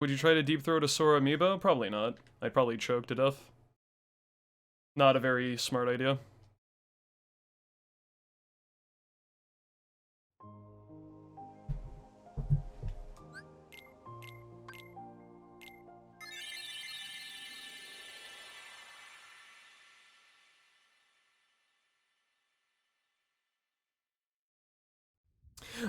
Would you try to deep throat a Sora amiibo? Probably not. I'd probably choke to death. Not a very smart idea.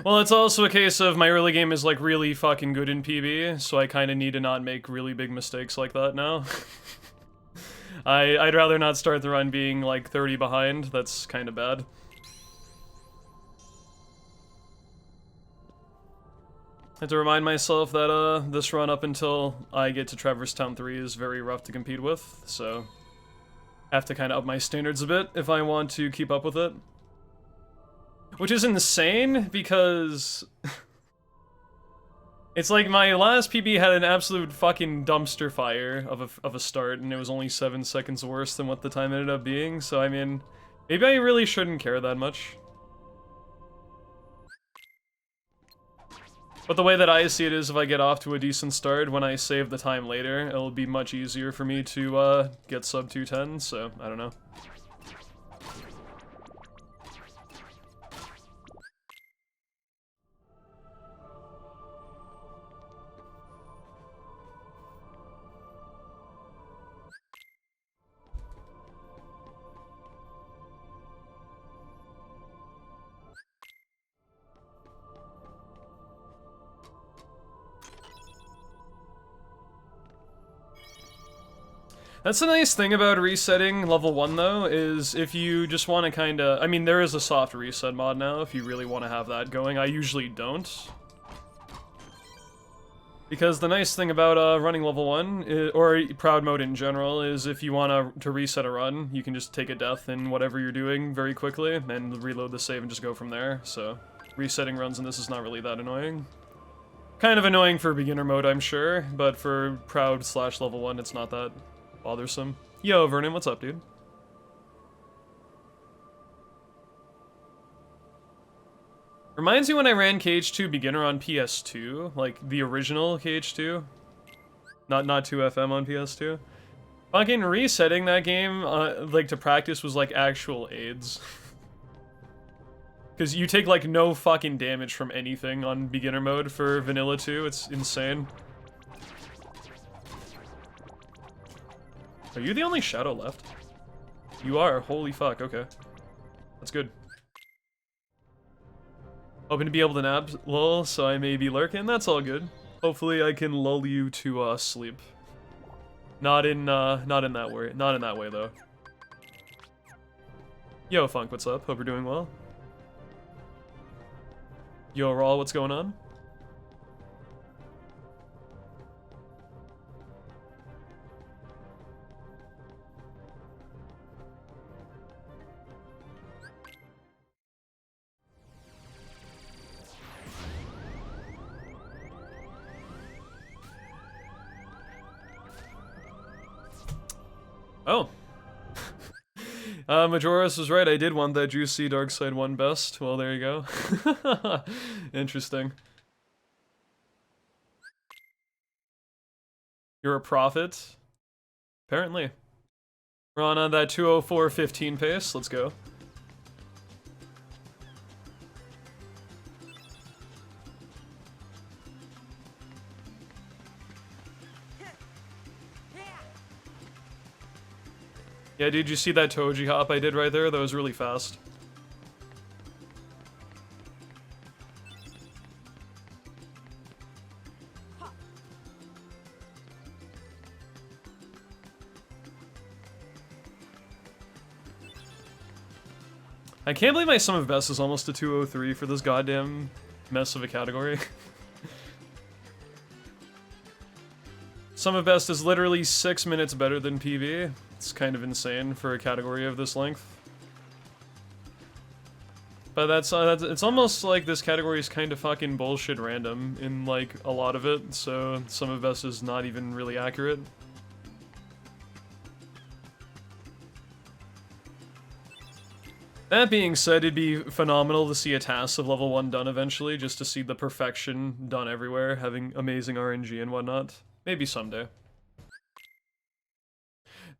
Well, it's also a case of my early game is like really fucking good in PB, so I kind of need to not make really big mistakes like that now. I'd rather not start the run being like 30 behind. That's kind of bad. I have to remind myself that this run up until I get to Traverse Town 3 is very rough to compete with, so I have to kind of up my standards a bit if I want to keep up with it. Which is insane, because it's like my last PB had an absolute fucking dumpster fire of a start, and it was only 7 seconds worse than what the time ended up being, so I mean, maybe I really shouldn't care that much. But the way that I see it is if I get off to a decent start, when I save the time later, it'll be much easier for me to get sub 210, so I don't know. That's the nice thing about resetting level 1 though, is if you just want to kinda... I mean, there is a soft reset mod now if you really want to have that going. I usually don't. Because the nice thing about running level 1, or Proud Mode in general, is if you want to reset a run, you can just take a death in whatever you're doing very quickly, and reload the save and just go from there, so... Resetting runs in this is not really that annoying. Kind of annoying for beginner mode, I'm sure, but for Proud / level 1, it's not that bothersome. Yo, Vernon, what's up, dude? Reminds me when I ran KH2 Beginner on PS2, like the original KH2. Not 2FM on PS2. Fucking resetting that game, like to practice was like actual AIDS. Because you take like no fucking damage from anything on beginner mode for Vanilla 2, it's insane. Are you the only shadow left? You are, holy fuck, okay. That's good. Hoping to be able to nap, lol, so I may be lurking, that's all good. Hopefully I can lull you to sleep. Not in that way though. Yo, Funk, what's up? Hope you're doing well. Yo, Raw, what's going on? Oh. Majoris was right, I did want that juicy Dark Side 1 best. Well, there you go. Interesting. You're a prophet? Apparently. We're on that 204.15 pace, let's go. Yeah, dude, you see that Toji hop I did right there? That was really fast. I can't believe my sum of best is almost a 203 for this goddamn mess of a category. Sum of best is literally 6 minutes better than PB. It's kind of insane for a category of this length. But that's it's almost like this category is kind of fucking bullshit random in like a lot of it, so sum of best is not even really accurate. That being said, it'd be phenomenal to see a task of level 1 done eventually, just to see the perfection done everywhere, having amazing RNG and whatnot. Maybe someday.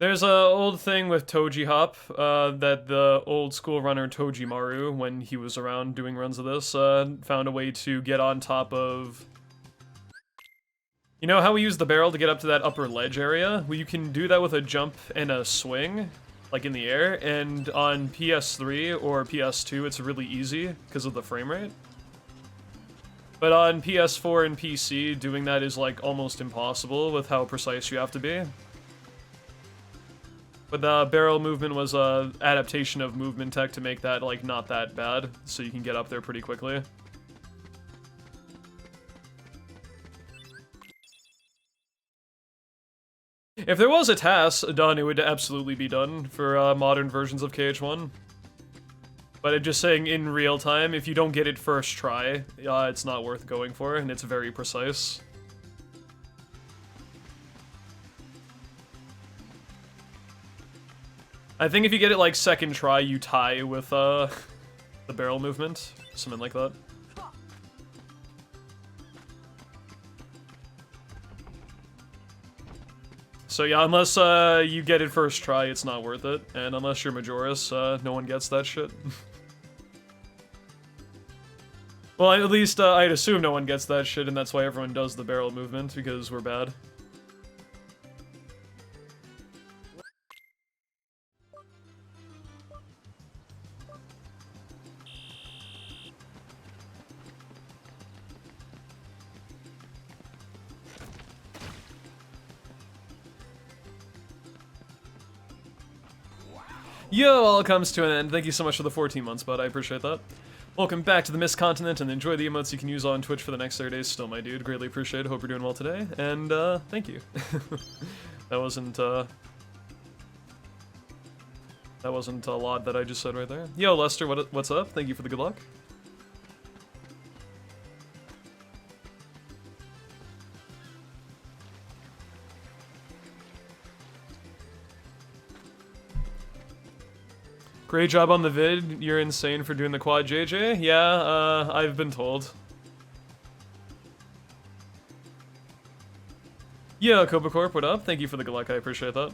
There's a old thing with Toji Hop, that the old school runner Toji Maru, when he was around doing runs of this, found a way to get on top of... You know how we use the barrel to get up to that upper ledge area? Well, you can do that with a jump and a swing, like in the air, and on PS3 or PS2 it's really easy because of the frame rate. But on PS4 and PC, doing that is like almost impossible with how precise you have to be. But the barrel movement was a adaptation of movement tech to make that like not that bad, so you can get up there pretty quickly. If there was a task done, it would absolutely be done for modern versions of KH1. But I'm just saying, in real time, if you don't get it first try, it's not worth going for, and it's very precise. I think if you get it like second try, you tie with the barrel movement, something like that. So yeah, unless you get it first try, it's not worth it. And unless you're Majoris, no one gets that shit. Well, at least I'd assume no one gets that shit, and that's why everyone does the barrel movement, because we're bad. Yo, all comes to an end. Thank you so much for the 14 months, bud. I appreciate that. Welcome back to the Mist Continent, and enjoy the emotes you can use on Twitch for the next 30 days still, my dude. Greatly appreciate it. Hope you're doing well today, and thank you. That wasn't a lot that I just said right there. Yo, Lester, what's up? Thank you for the good luck. Great job on the vid. You're insane for doing the quad, JJ. Yeah, I've been told. Yeah, Cobra Corp, what up? Thank you for the good luck. I appreciate that.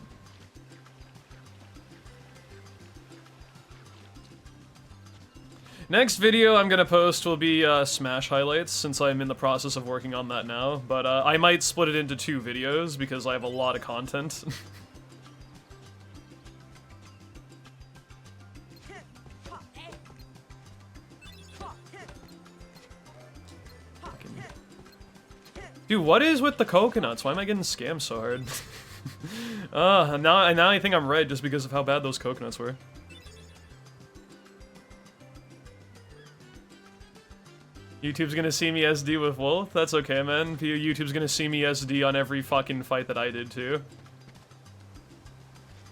Next video I'm gonna post will be Smash highlights, since I'm in the process of working on that now. But I might split it into 2 videos because I have a lot of content. Dude, what is with the coconuts? Why am I getting scammed so hard? Now I think I'm red just because of how bad those coconuts were. YouTube's gonna see me SD with Wolf? That's okay, man. YouTube's gonna see me SD on every fucking fight that I did, too.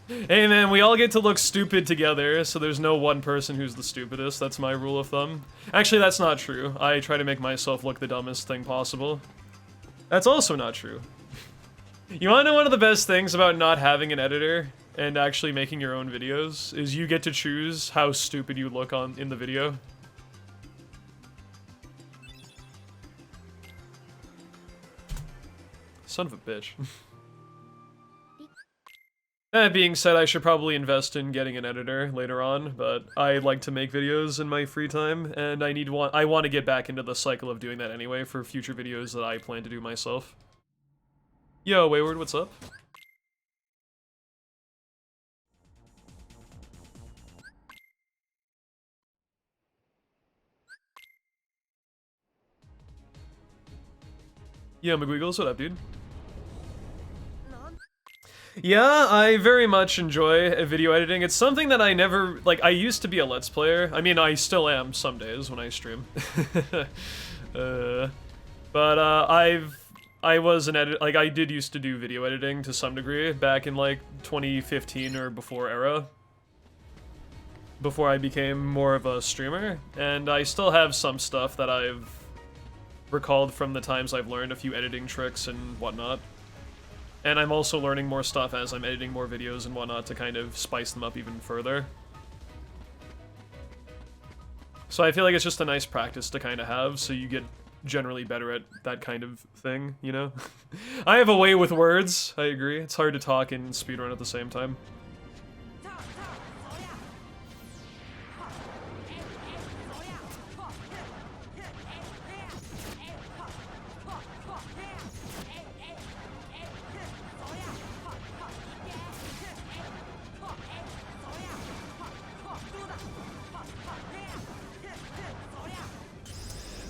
Hey, man, we all get to look stupid together, so there's no one person who's the stupidest. That's my rule of thumb. Actually, that's not true. I try to make myself look the dumbest thing possible. That's also not true. You wanna know one of the best things about not having an editor and actually making your own videos? Is you get to choose how stupid you look in the video. Son of a bitch. That being said, I should probably invest in getting an editor later on, but I like to make videos in my free time, and I want to get back into the cycle of doing that anyway for future videos that I plan to do myself. Yo, Wayward, what's up? Yo, McGuiggles, what up, dude? Yeah, I very much enjoy video editing. It's something that I never, like, I used to be a Let's Player. I mean, I still am some days when I stream. But I was an edit, like, I did used to do video editing to some degree back in, like, 2015 or before era. Before I became more of a streamer. And I still have some stuff that I've recalled from the times I've learned a few editing tricks and whatnot. And I'm also learning more stuff as I'm editing more videos and whatnot to kind of spice them up even further. So I feel like it's just a nice practice to kind of have, so you get generally better at that kind of thing, you know? I have a way with words, I agree. It's hard to talk and speedrun at the same time.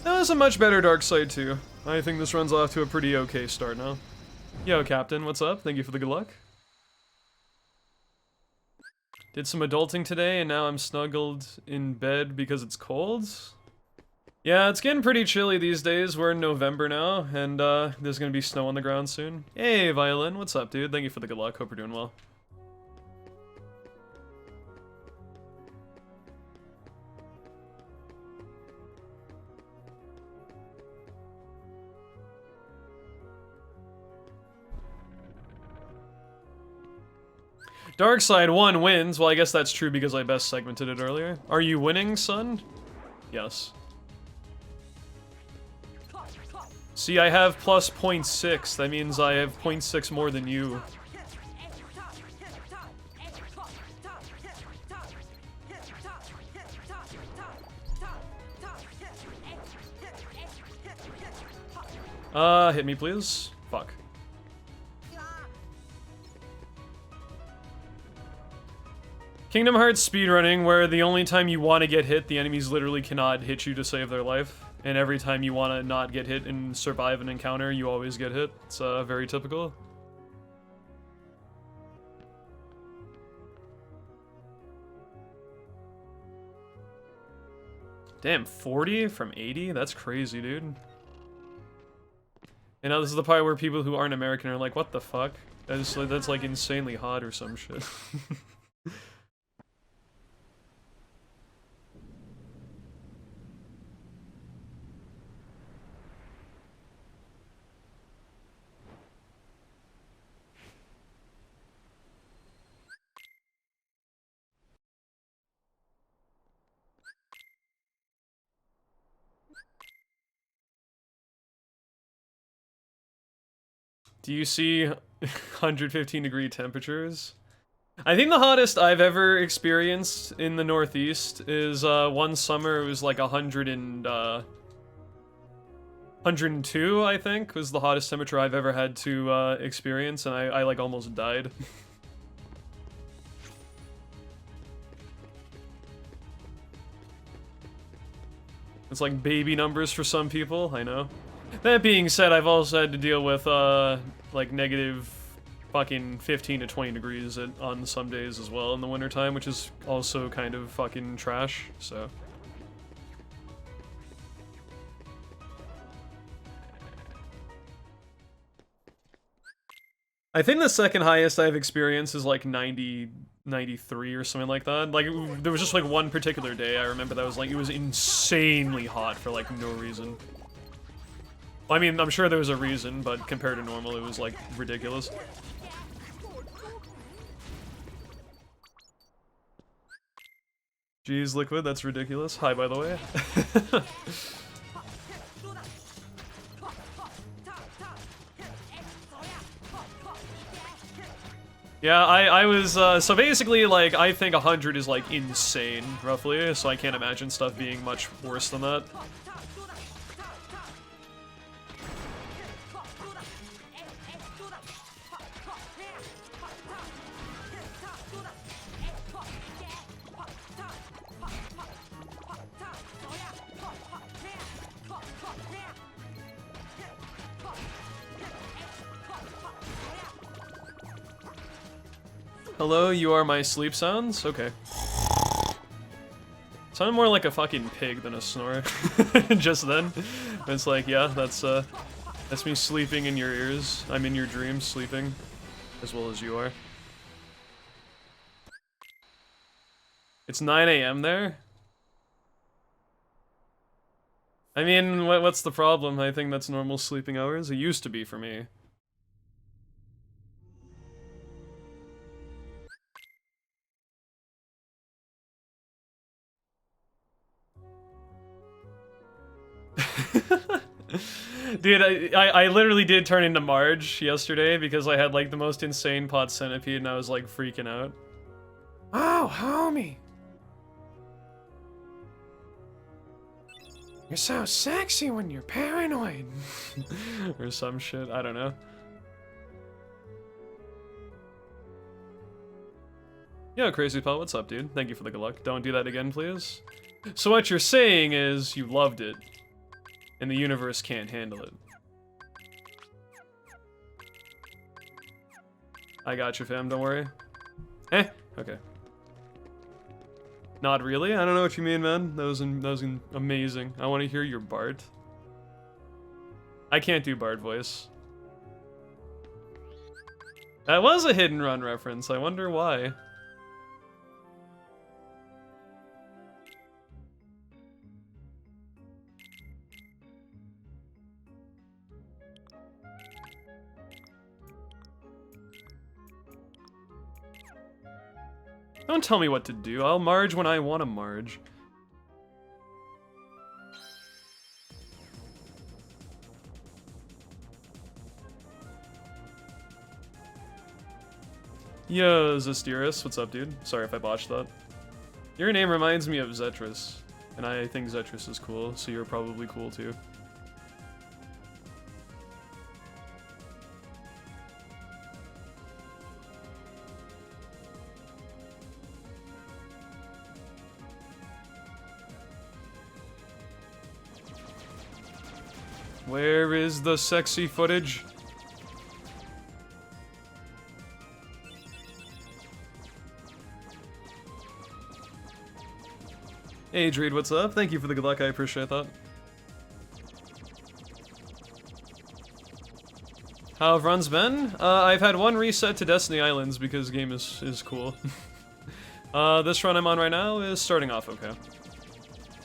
That was a much better Dark Side too. I think this runs off to a pretty okay start now. Yo, Captain, what's up? Thank you for the good luck. Did some adulting today, and now I'm snuggled in bed because it's cold. Yeah, it's getting pretty chilly these days. We're in November now, and there's gonna be snow on the ground soon. Hey, Violin, what's up, dude? Thank you for the good luck. Hope you're doing well. Dark Side 1 wins. Well, I guess that's true because I best segmented it earlier. Are you winning, son? Yes. See, I have plus 0.6. That means I have 0.6 more than you. Hit me, please. Fuck. Kingdom Hearts speedrunning, where the only time you want to get hit, the enemies literally cannot hit you to save their life. And every time you want to not get hit and survive an encounter, you always get hit. It's very typical. Damn, 40 from 80? That's crazy, dude. You know, this is the part where people who aren't American are like, what the fuck? That's like insanely hot or some shit. Do you see 115 degree temperatures? I think the hottest I've ever experienced in the Northeast is one summer it was like 102, I think, was the hottest temperature I've ever had to experience, and I like almost died. It's like baby numbers for some people, I know. That being said, I've also had to deal with like negative fucking 15 to 20 degrees on some days as well in the wintertime, which is also kind of fucking trash, so. I think the second highest I've experienced is like 90, 93 or something like that. Like, there was just like one particular day I remember that was like, it was insanely hot for like no reason. I mean, I'm sure there was a reason, but compared to normal, it was like ridiculous. Jeez, Liquid, that's ridiculous. Hi, by the way. Yeah, I was, so basically, like, I think 100 is, like, insane, roughly, so I can't imagine stuff being much worse than that. Hello, you are my sleep sounds? Okay. Sounded more like a fucking pig than a snore. Just then. It's like, yeah, that's me sleeping in your ears. I'm in your dreams sleeping. As well as you are. It's 9 AM there? I mean, what's the problem? I think that's normal sleeping hours. It used to be for me. Dude, I literally did turn into Marge yesterday because I had like the most insane pot centipede and I was like freaking out. Oh, homie. You're so sexy when you're paranoid. Or some shit, I don't know. Yo, Crazy Pal, what's up, dude? Thank you for the good luck. Don't do that again, please. So what you're saying is you loved it, and the universe can't handle it. I got you, fam, don't worry. Eh, okay. Not really? I don't know what you mean, man. That was amazing. I want to hear your Bart. I can't do Bart voice. That was a hidden run reference. I wonder why. Don't tell me what to do. I'll Marge when I want to Marge. Yo, Zestiris, what's up, dude? Sorry if I botched that. Your name reminds me of Zetris, and I think Zetris is cool, so you're probably cool too. Where is the sexy footage? Hey, Dreed, what's up? Thank you for the good luck, I appreciate that. How have runs been? I've had one reset to Destiny Islands because the game is cool. This run I'm on right now is starting off okay.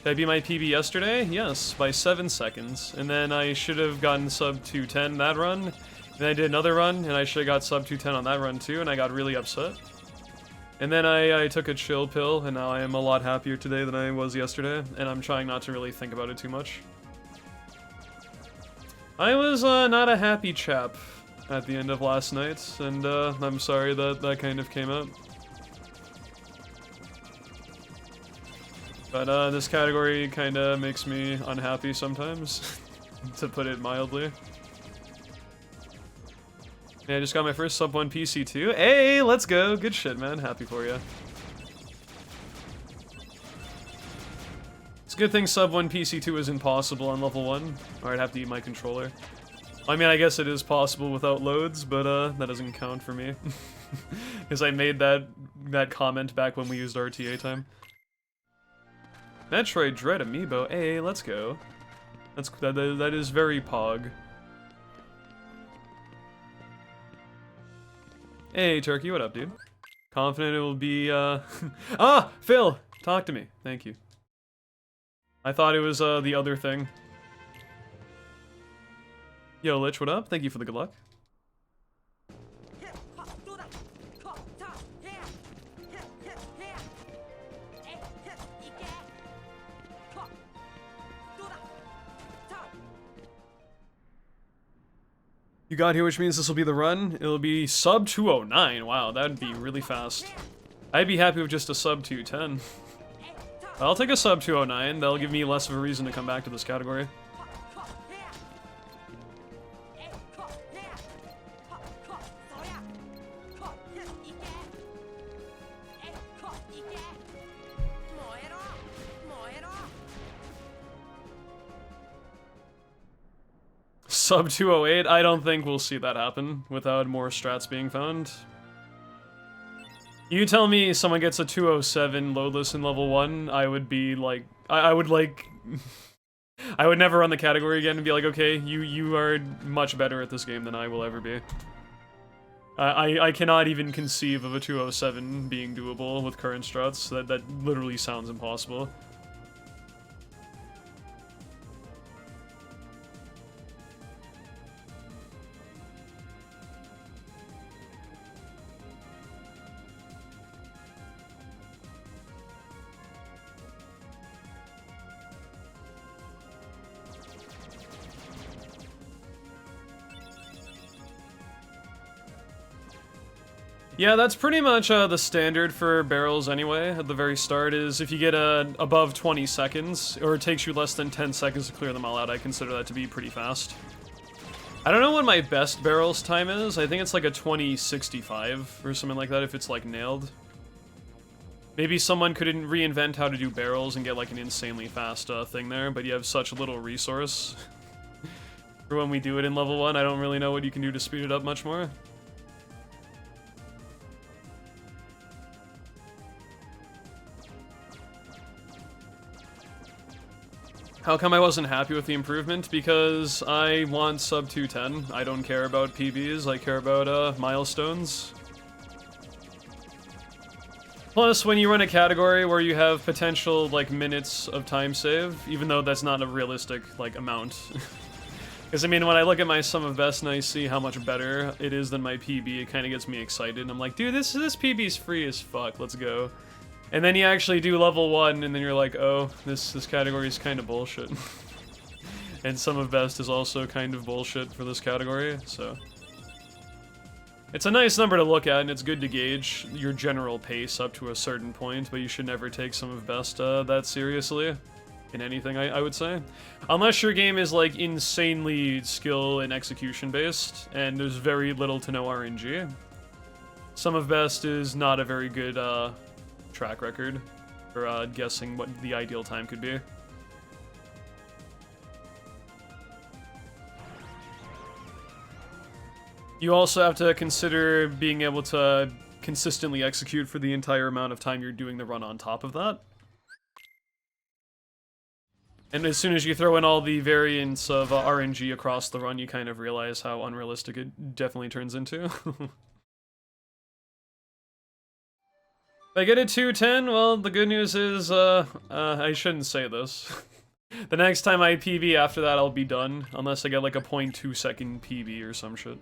Did I beat my PB yesterday? Yes, by 7 seconds. And then I should have gotten sub 210 that run. Then I did another run, and I should have got sub 210 on that run too, and I got really upset. And then I took a chill pill, and now I am a lot happier today than I was yesterday, and I'm trying not to really think about it too much. I was not a happy chap at the end of last night, and I'm sorry that that kind of came out. But this category kinda makes me unhappy sometimes, to put it mildly. Yeah, I just got my first sub 1 PC too. Hey, let's go! Good shit, man. Happy for you. It's a good thing sub 1 PC2 is impossible on level 1, or I'd have to eat my controller. I mean, I guess it is possible without loads, but that doesn't count for me. Because I made that comment back when we used RTA time. Metroid Dread Amiibo. Hey, let's go. That is very pog. Hey, Turkey, what up, dude? Confident it will be, Ah! Phil! Talk to me. Thank you. I thought it was, the other thing. Yo, Lich, what up? Thank you for the good luck. You got here, which means this will be the run. It'll be sub 209. Wow, that'd be really fast. I'd be happy with just a sub 210. I'll take a sub 209. That'll give me less of a reason to come back to this category. Sub 208, I don't think we'll see that happen without more strats being found. You tell me someone gets a 207 loadless in level 1, I would be like, I would like, I would never run the category again and be like, okay, you are much better at this game than I will ever be. I cannot even conceive of a 207 being doable with current strats. That literally sounds impossible. Yeah, that's pretty much the standard for barrels anyway. At the very start is if you get above 20 seconds, or it takes you less than 10 seconds to clear them all out, I consider that to be pretty fast. I don't know what my best barrels time is. I think it's like a 2065 or something like that if it's like nailed. Maybe someone could reinvent how to do barrels and get like an insanely fast thing there, but you have such little resource. For when we do it in level 1, I don't really know what you can do to speed it up much more. How come I wasn't happy with the improvement? Because I want sub 210. I don't care about PBs, I care about milestones. Plus, when you run a category where you have potential, like, minutes of time save, even though that's not a realistic, like, amount. Because, I mean, when I look at my sum of best and I see how much better it is than my PB, it kind of gets me excited. I'm like, dude, this PB's free as fuck, let's go. And then you actually do level 1, and then you're like, oh, this category is kind of bullshit. And sum of best is also kind of bullshit for this category, so... It's a nice number to look at, and it's good to gauge your general pace up to a certain point, but you should never take sum of best that seriously. In anything, I would say. Unless your game is, like, insanely skill and execution based, and there's very little to no RNG. Sum of best is not a very good, track record for guessing what the ideal time could be. You also have to consider being able to consistently execute for the entire amount of time you're doing the run on top of that. And as soon as you throw in all the variants of RNG across the run, you kind of realize how unrealistic it definitely turns into. If I get a 210, well, the good news is, I shouldn't say this. The next time I PB after that, I'll be done. Unless I get like a 0.2 second PB or some shit.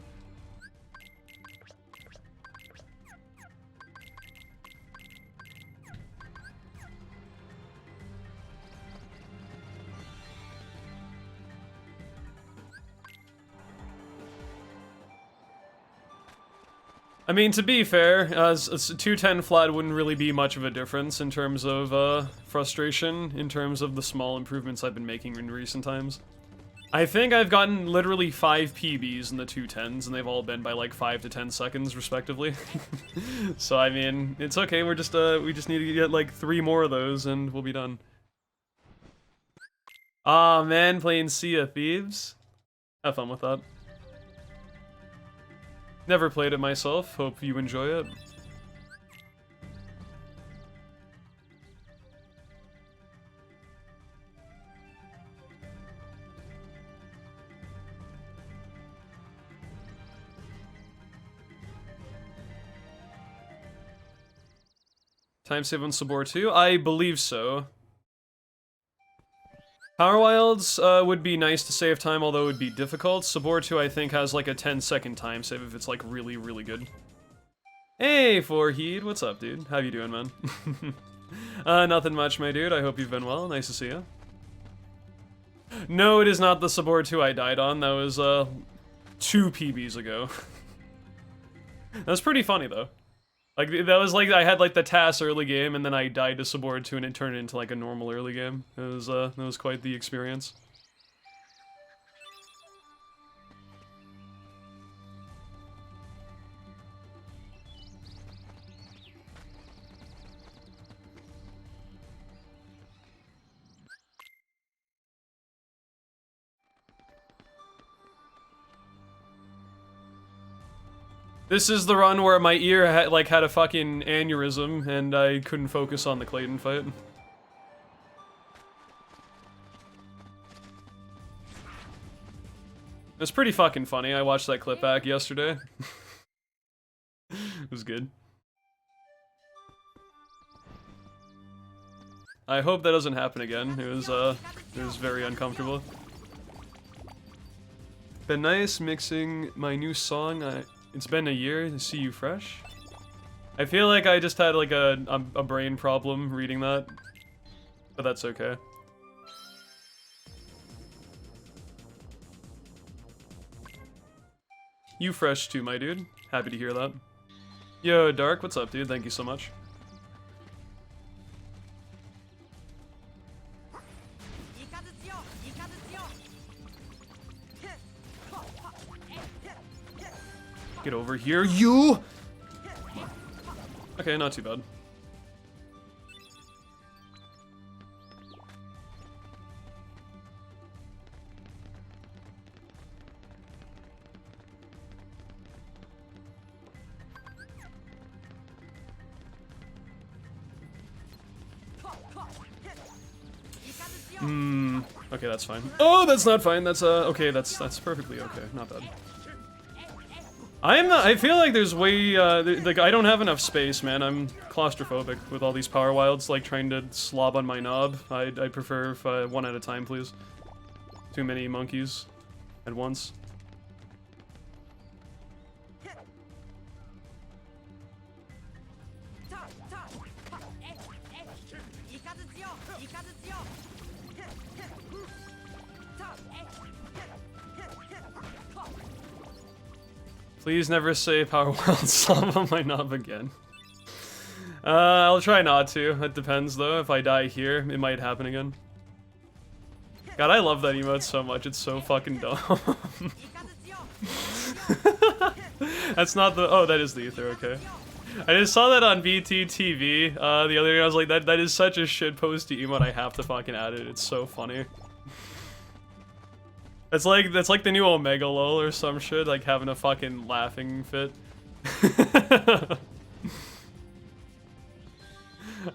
I mean, to be fair, a 210 flat wouldn't really be much of a difference in terms of frustration, in terms of the small improvements I've been making in recent times. I think I've gotten literally 5 PBs in the 210s, and they've all been by like 5 to 10 seconds, respectively. So, I mean, it's okay, we just need to get like 3 more of those, and we'll be done. Aw, man, playing Sea of Thieves? Have fun with that. Never played it myself, hope you enjoy it. Time save on Sabor 2? I believe so. Power Wilds would be nice to save time, although it would be difficult. Sabor 2, I think, has like a 10-second time save if it's like really, really good. Hey, Forheed, what's up, dude? How you doing, man? Nothing much, my dude. I hope you've been well. Nice to see you. No, it is not the Sabor 2 I died on. That was 2 PBs ago. That was pretty funny, though. Like, that was like, I had like the TAS early game, and then I died to Sabor 2, and it turned into like a normal early game. It was quite the experience. This is the run where my ear had a fucking aneurysm and I couldn't focus on the Clayton fight. It's pretty fucking funny. I watched that clip back yesterday. It was good. I hope that doesn't happen again. It was very uncomfortable. Been nice mixing my new song. It's been a year to see you fresh. I feel like I just had like a brain problem reading that, but that's okay. You fresh too, my dude. Happy to hear that. Yo, Dark, what's up, dude? Thank you so much. Get over here, you! Okay, not too bad. Okay, that's fine. Oh, that's not fine. That's okay. That's perfectly okay. Not bad. I feel like there's way like I don't have enough space, man. I'm claustrophobic with all these power wilds, like trying to slob on my knob. I'd prefer if one at a time, please. Too many monkeys at once. Please never say power wild slob on my knob again. I'll try not to. It depends though. If I die here, it might happen again. God, I love that emote so much. It's so fucking dumb. That's not the. Oh, that is the ether. Okay. I just saw that on VTTV the other day. I was like, that is such a shitposty emote. I have to fucking add it. It's so funny. That's like the new Omega lol or some shit, like having a fucking laughing fit.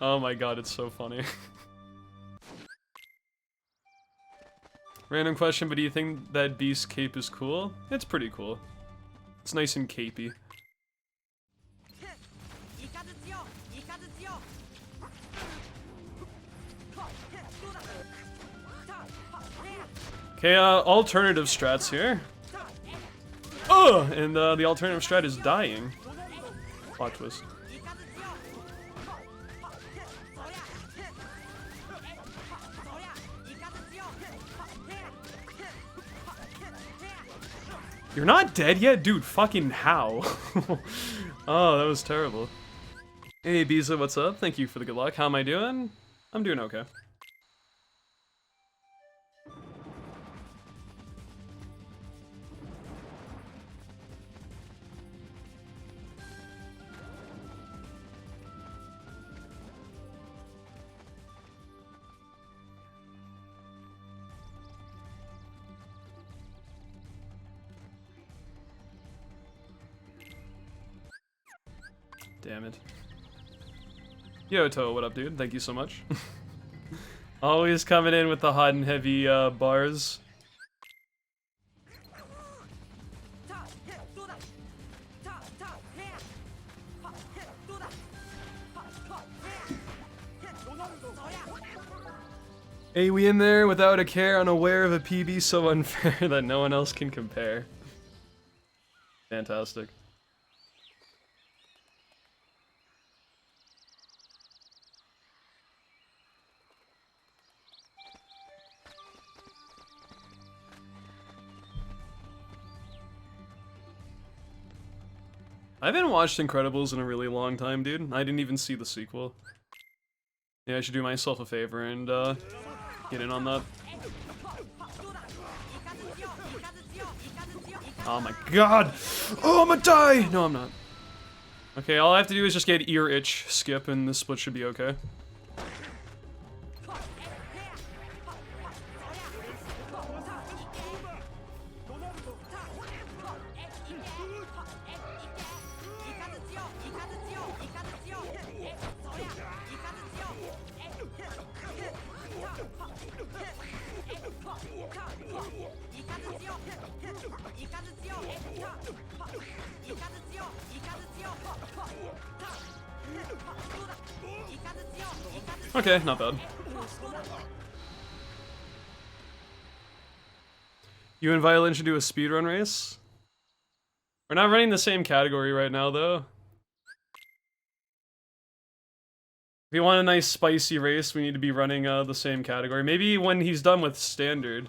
Oh my god, it's so funny. Random question, but do you think that Beast cape is cool? It's pretty cool. It's nice and capey. Okay, alternative strats here. Oh, and the alternative strat is dying. Plot twist. You're not dead yet? Dude, fucking how? Oh, that was terrible. Hey, Biza, what's up? Thank you for the good luck. How am I doing? I'm doing okay. Damn it. Yo, Toe, what up, dude? Thank you so much. Always coming in with the hot and heavy bars. Hey, we in there without a care, unaware of a PB so unfair that no one else can compare. Fantastic. I haven't watched Incredibles in a really long time, dude. I didn't even see the sequel. Yeah, I should do myself a favor and, get in on that. Oh my god! Oh, I'm gonna die! No, I'm not. Okay, all I have to do is just get ear itch skip and this split should be okay. Okay, not bad. You and Violin should do a speedrun race? We're not running the same category right now, though. If you want a nice spicy race, we need to be running the same category. Maybe when he's done with standard,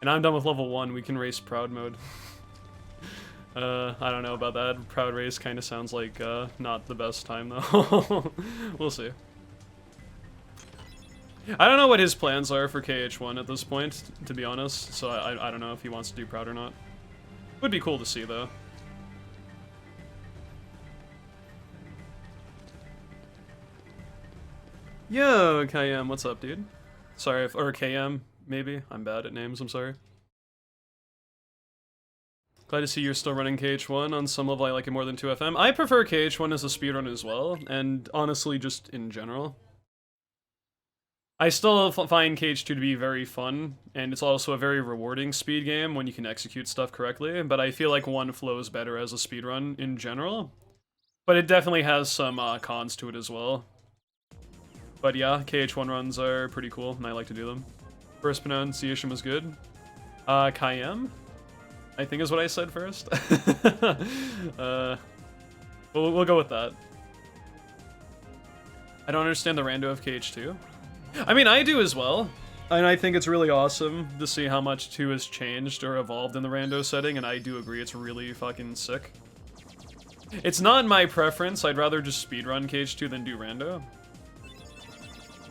and I'm done with level 1, we can race proud mode. I don't know about that. Proud Race kind of sounds like not the best time though. We'll see. I don't know what his plans are for KH1 at this point, to be honest, so I don't know if he wants to do Proud or not. Would be cool to see though. Yo, KM, what's up, dude? Sorry if, or KM, maybe. I'm bad at names, I'm sorry. Glad to see you're still running KH1. On some level, I like it more than 2FM. I prefer KH1 as a speedrun as well, and honestly, just in general. I still find KH2 to be very fun, and it's also a very rewarding speed game when you can execute stuff correctly, but I feel like 1 flows better as a speedrun in general. But it definitely has some cons to it as well. But yeah, KH1 runs are pretty cool, and I like to do them. First pronunciation was good. Kayem, I think is what I said first. We'll go with that. I don't understand the rando of KH2. I mean, I do as well. And I think it's really awesome to see how much 2 has changed or evolved in the rando setting, and I do agree it's really fucking sick. It's not my preference, I'd rather just speedrun KH2 than do rando.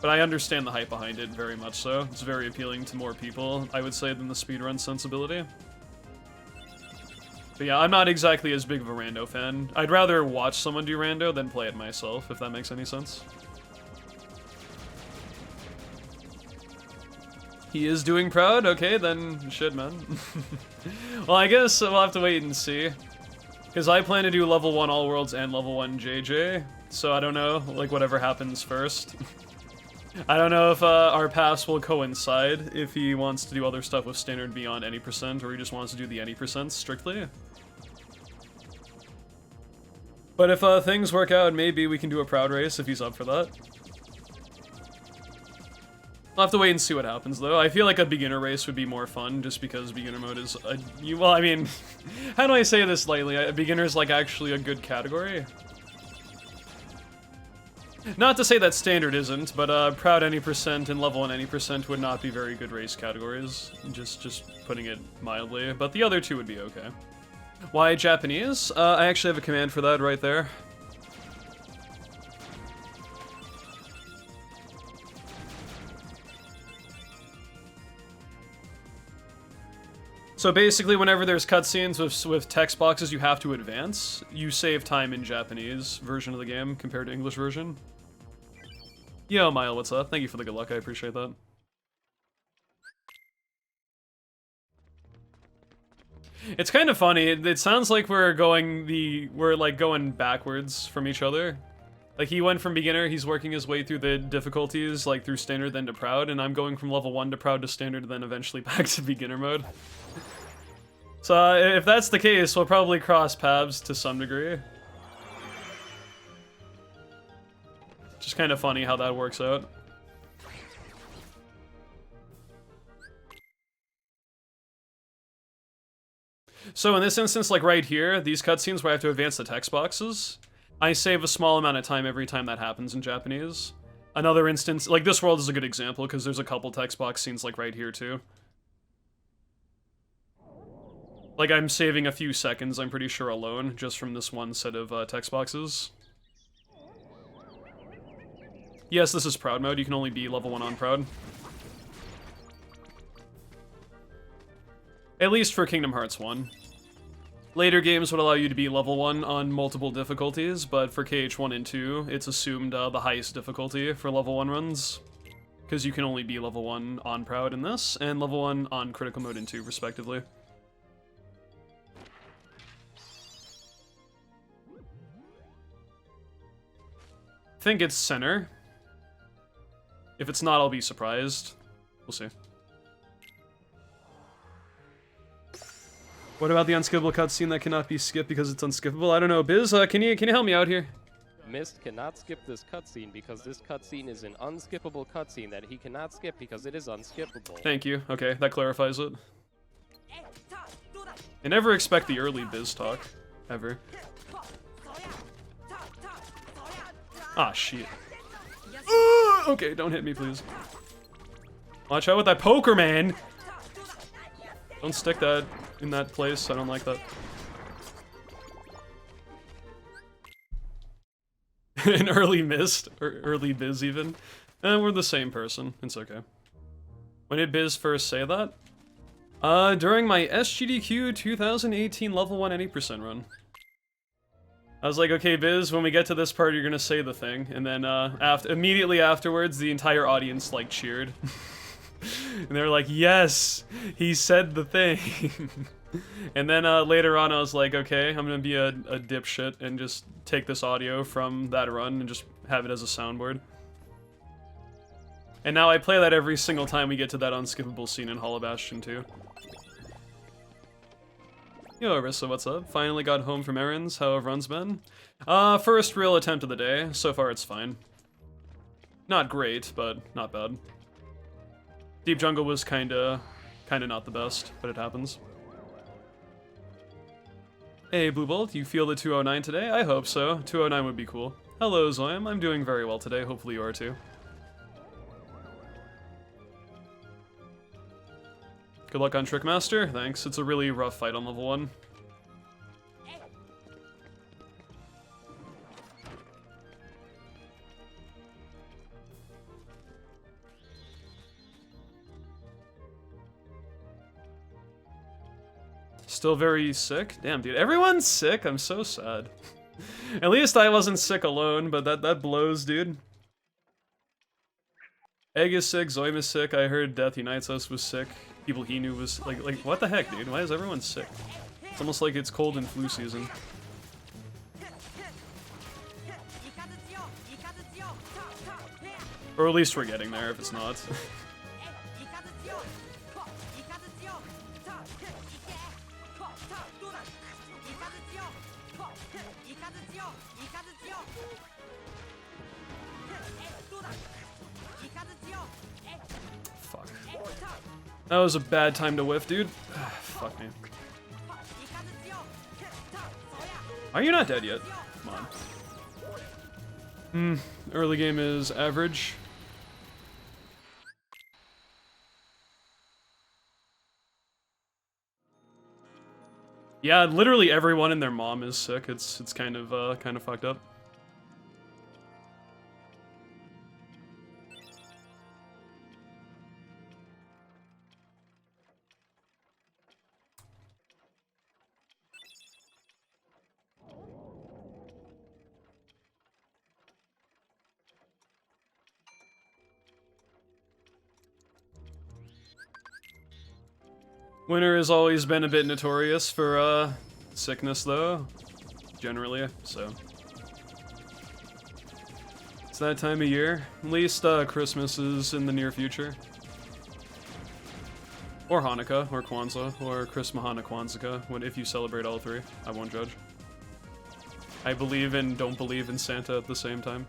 But I understand the hype behind it very much so. It's very appealing to more people, I would say, than the speedrun sensibility. But yeah, I'm not exactly as big of a rando fan. I'd rather watch someone do rando than play it myself, if that makes any sense. He is doing Proud? Okay, then shit, man. Well, I guess we'll have to wait and see. Because I plan to do level 1 All Worlds and level 1 JJ, so I don't know, like, whatever happens first. I don't know if our paths will coincide, if he wants to do other stuff with standard beyond any percent, or he just wants to do the any percent strictly. But if things work out, maybe we can do a Proud race if he's up for that. I'll have to wait and see what happens, though. I feel like a beginner race would be more fun, just because beginner mode is well, I mean, how do I say this lightly? A beginner is, like, actually a good category. Not to say that standard isn't, but Proud any percent and level 1 any percent would not be very good race categories. Just putting it mildly. But the other 2 would be okay. Why Japanese? I actually have a command for that right there. So basically, whenever there's cutscenes with text boxes you have to advance, you save time in Japanese version of the game compared to English version. Yo, Mile, what's up? Thank you for the good luck, I appreciate that. It's kind of funny, it sounds like we're like going backwards from each other. Like, he went from beginner, he's working his way through the difficulties, like through standard then to Proud, and I'm going from level 1 to Proud to standard, then eventually back to beginner mode. So, if that's the case, we'll probably cross paths to some degree. Just kind of funny how that works out. So in this instance, like right here, these cutscenes where I have to advance the text boxes, I save a small amount of time every time that happens in Japanese. Another instance, like this world is a good example, because there's a couple text box scenes like right here too. Like, I'm saving a few seconds, I'm pretty sure, alone, just from this one set of text boxes. Yes, this is Proud mode, you can only be level 1 on Proud. At least for Kingdom Hearts 1. Later games would allow you to be level 1 on multiple difficulties, but for KH1 and 2, it's assumed the highest difficulty for level 1 runs. Because you can only be level 1 on Proud in this, and level 1 on Critical Mode in 2, respectively. I think it's center. If it's not, I'll be surprised. We'll see. What about the unskippable cutscene that cannot be skipped because it's unskippable? I don't know. Biz, can you help me out here? Mist cannot skip this cutscene because this cutscene is an unskippable cutscene that he cannot skip because it is unskippable. Thank you. Okay, that clarifies it. I never expect the early Biz talk. Ever. Ah, shit. Okay, don't hit me, please. Watch out with that poker, man! Don't stick that in that place, I don't like that. An early mist, or early Biz even. We're the same person, it's okay. When did Biz first say that? During my SGDQ 2018 level 1 80% run. I was like, okay, Biz, when we get to this part, you're gonna say the thing, and then immediately afterwards, the entire audience like cheered, and they were like, yes, he said the thing. And then later on, I was like, okay, I'm gonna be a dipshit and just take this audio from that run and just have it as a soundboard. And now I play that every single time we get to that unskippable scene in Hollow Bastion 2. Yo, Arissa, what's up? Finally got home from errands. How have runs been? First real attempt of the day. So far, it's fine. Not great, but not bad. Deep Jungle was kinda not the best, but it happens. Hey, Blue Bolt, you feel the 209 today? I hope so. 209 would be cool. Hello, Zoyam. I'm doing very well today. Hopefully you are too. Good luck on Trickmaster. Thanks. It's a really rough fight on level 1. Still very sick? Damn, dude. Everyone's sick? I'm so sad. At least I wasn't sick alone, but that blows, dude. Egg is sick, Zoim is sick, I heard Death Unites Us was sick. People he knew was like what the heck, dude? Why is everyone sick? It's almost like it's cold and flu season. Or at least we're getting there if it's not. Fuck. That was a bad time to whiff, dude. Fuck me. Are you not dead yet? Come on. Early game is average. Yeah, literally everyone and their mom is sick. It's kind of fucked up. Winter has always been a bit notorious for, sickness, though. Generally, so. It's that time of year. At least, Christmas is in the near future. Or Hanukkah, or Kwanzaa, or Chris Mahana Kwanzaa, if you celebrate all three. I won't judge. I believe and don't believe in Santa at the same time.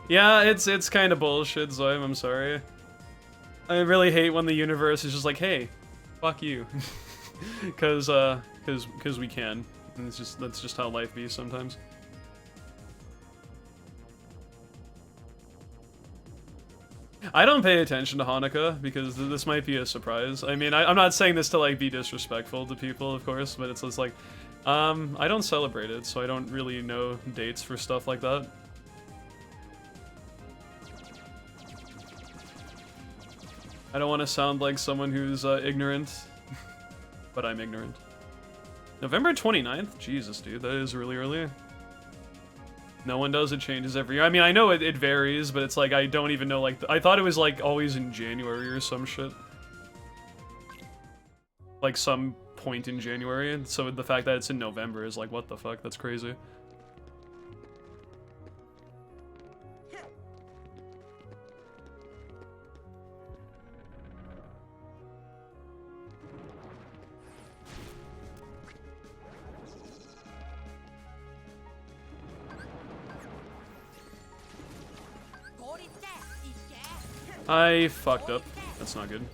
Yeah, it's kind of bullshit, Zoim, I'm sorry. I really hate when the universe is just like, hey, fuck you. cause we can. And that's just how life be sometimes. I don't pay attention to Hanukkah, because this might be a surprise. I mean, I'm not saying this to, like, be disrespectful to people, of course, but it's just like, I don't celebrate it, so I don't really know dates for stuff like that. I don't want to sound like someone who's ignorant, but I'm ignorant. November 29th? Jesus, dude, that is really early. No one does, it changes every year. I mean, I know it varies, but it's like, I don't even know, like, I thought it was, like, always in January or some shit. Like, some point in January, and so the fact that it's in November is like, what the fuck, that's crazy. I fucked up. That's not good.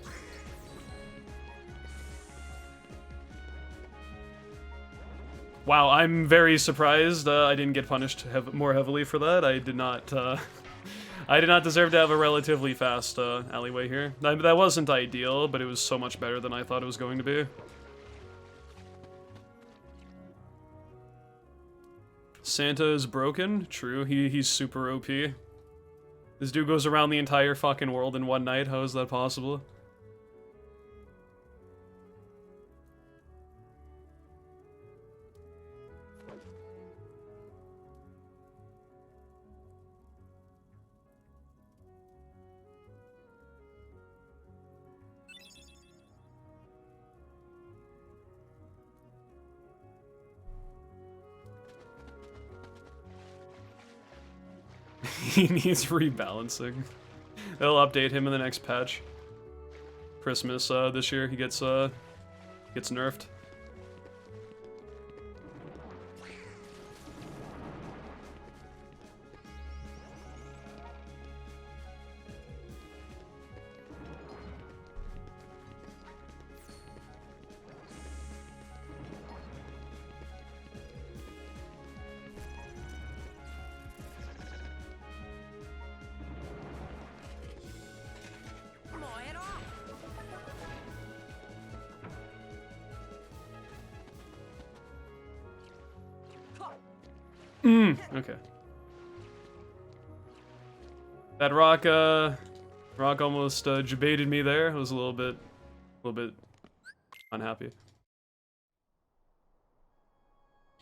Wow, I'm very surprised I didn't get punished more heavily for that. I did not, I did not deserve to have a relatively fast alleyway here. That wasn't ideal, but it was so much better than I thought it was going to be. Santa is broken. True, he's super OP. This dude goes around the entire fucking world in one night. How is that possible? He needs rebalancing. They'll update him in the next patch. Christmas this year he gets nerfed. Okay. That rock almost jebaited me there. I was a little bit unhappy.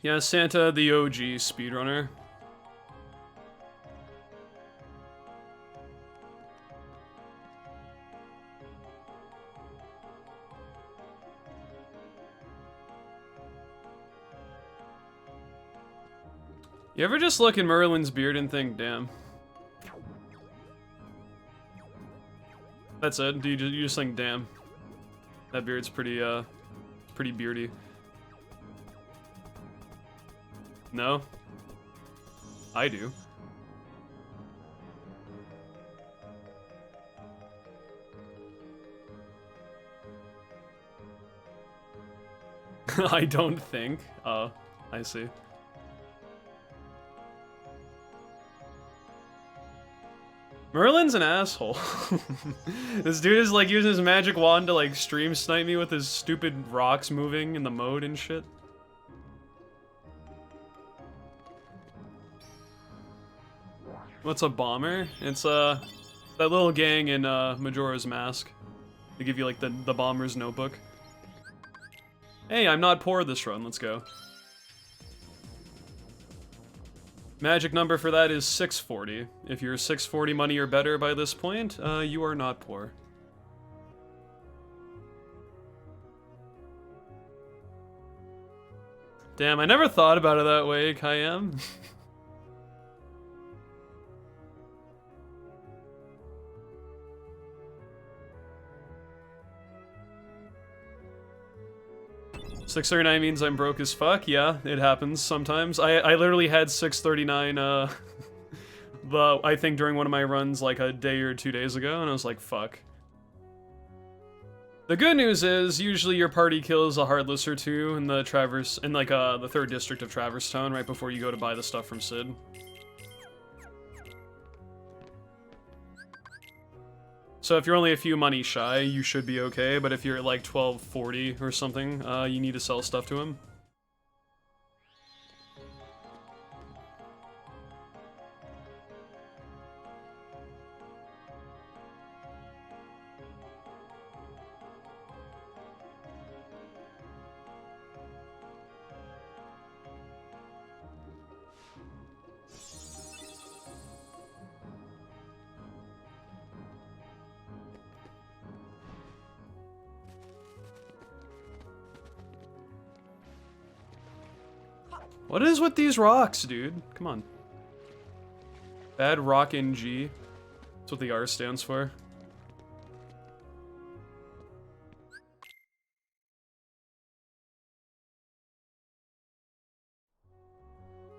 Yeah, Santa, the OG speedrunner. You ever just look at Merlin's beard and think, damn? That's it. You just think, damn? That beard's pretty beardy. No? I do. I don't think. Oh, I see. Merlin's an asshole. This dude is like using his magic wand to like stream snipe me with his stupid rocks moving in the mode and shit. What's a bomber? It's that little gang in Majora's Mask. They give you like the bomber's notebook. Hey, I'm not poor this run, let's go. Magic number for that is 640. If you're 640 money or better by this point, you are not poor. Damn, I never thought about it that way, Kayam. 639 means I'm broke as fuck. Yeah, it happens sometimes. I literally had 639, but I think during one of my runs like a day or 2 days ago, and I was like, fuck. The good news is, usually your party kills a Heartless or two in the the 3rd district of Gravestone right before you go to buy the stuff from Sid. So if you're only a few money shy, you should be okay, but if you're at like 1240 or something, you need to sell stuff to him. What is with these rocks, dude? Come on. Bad rock NG. That's what the R stands for.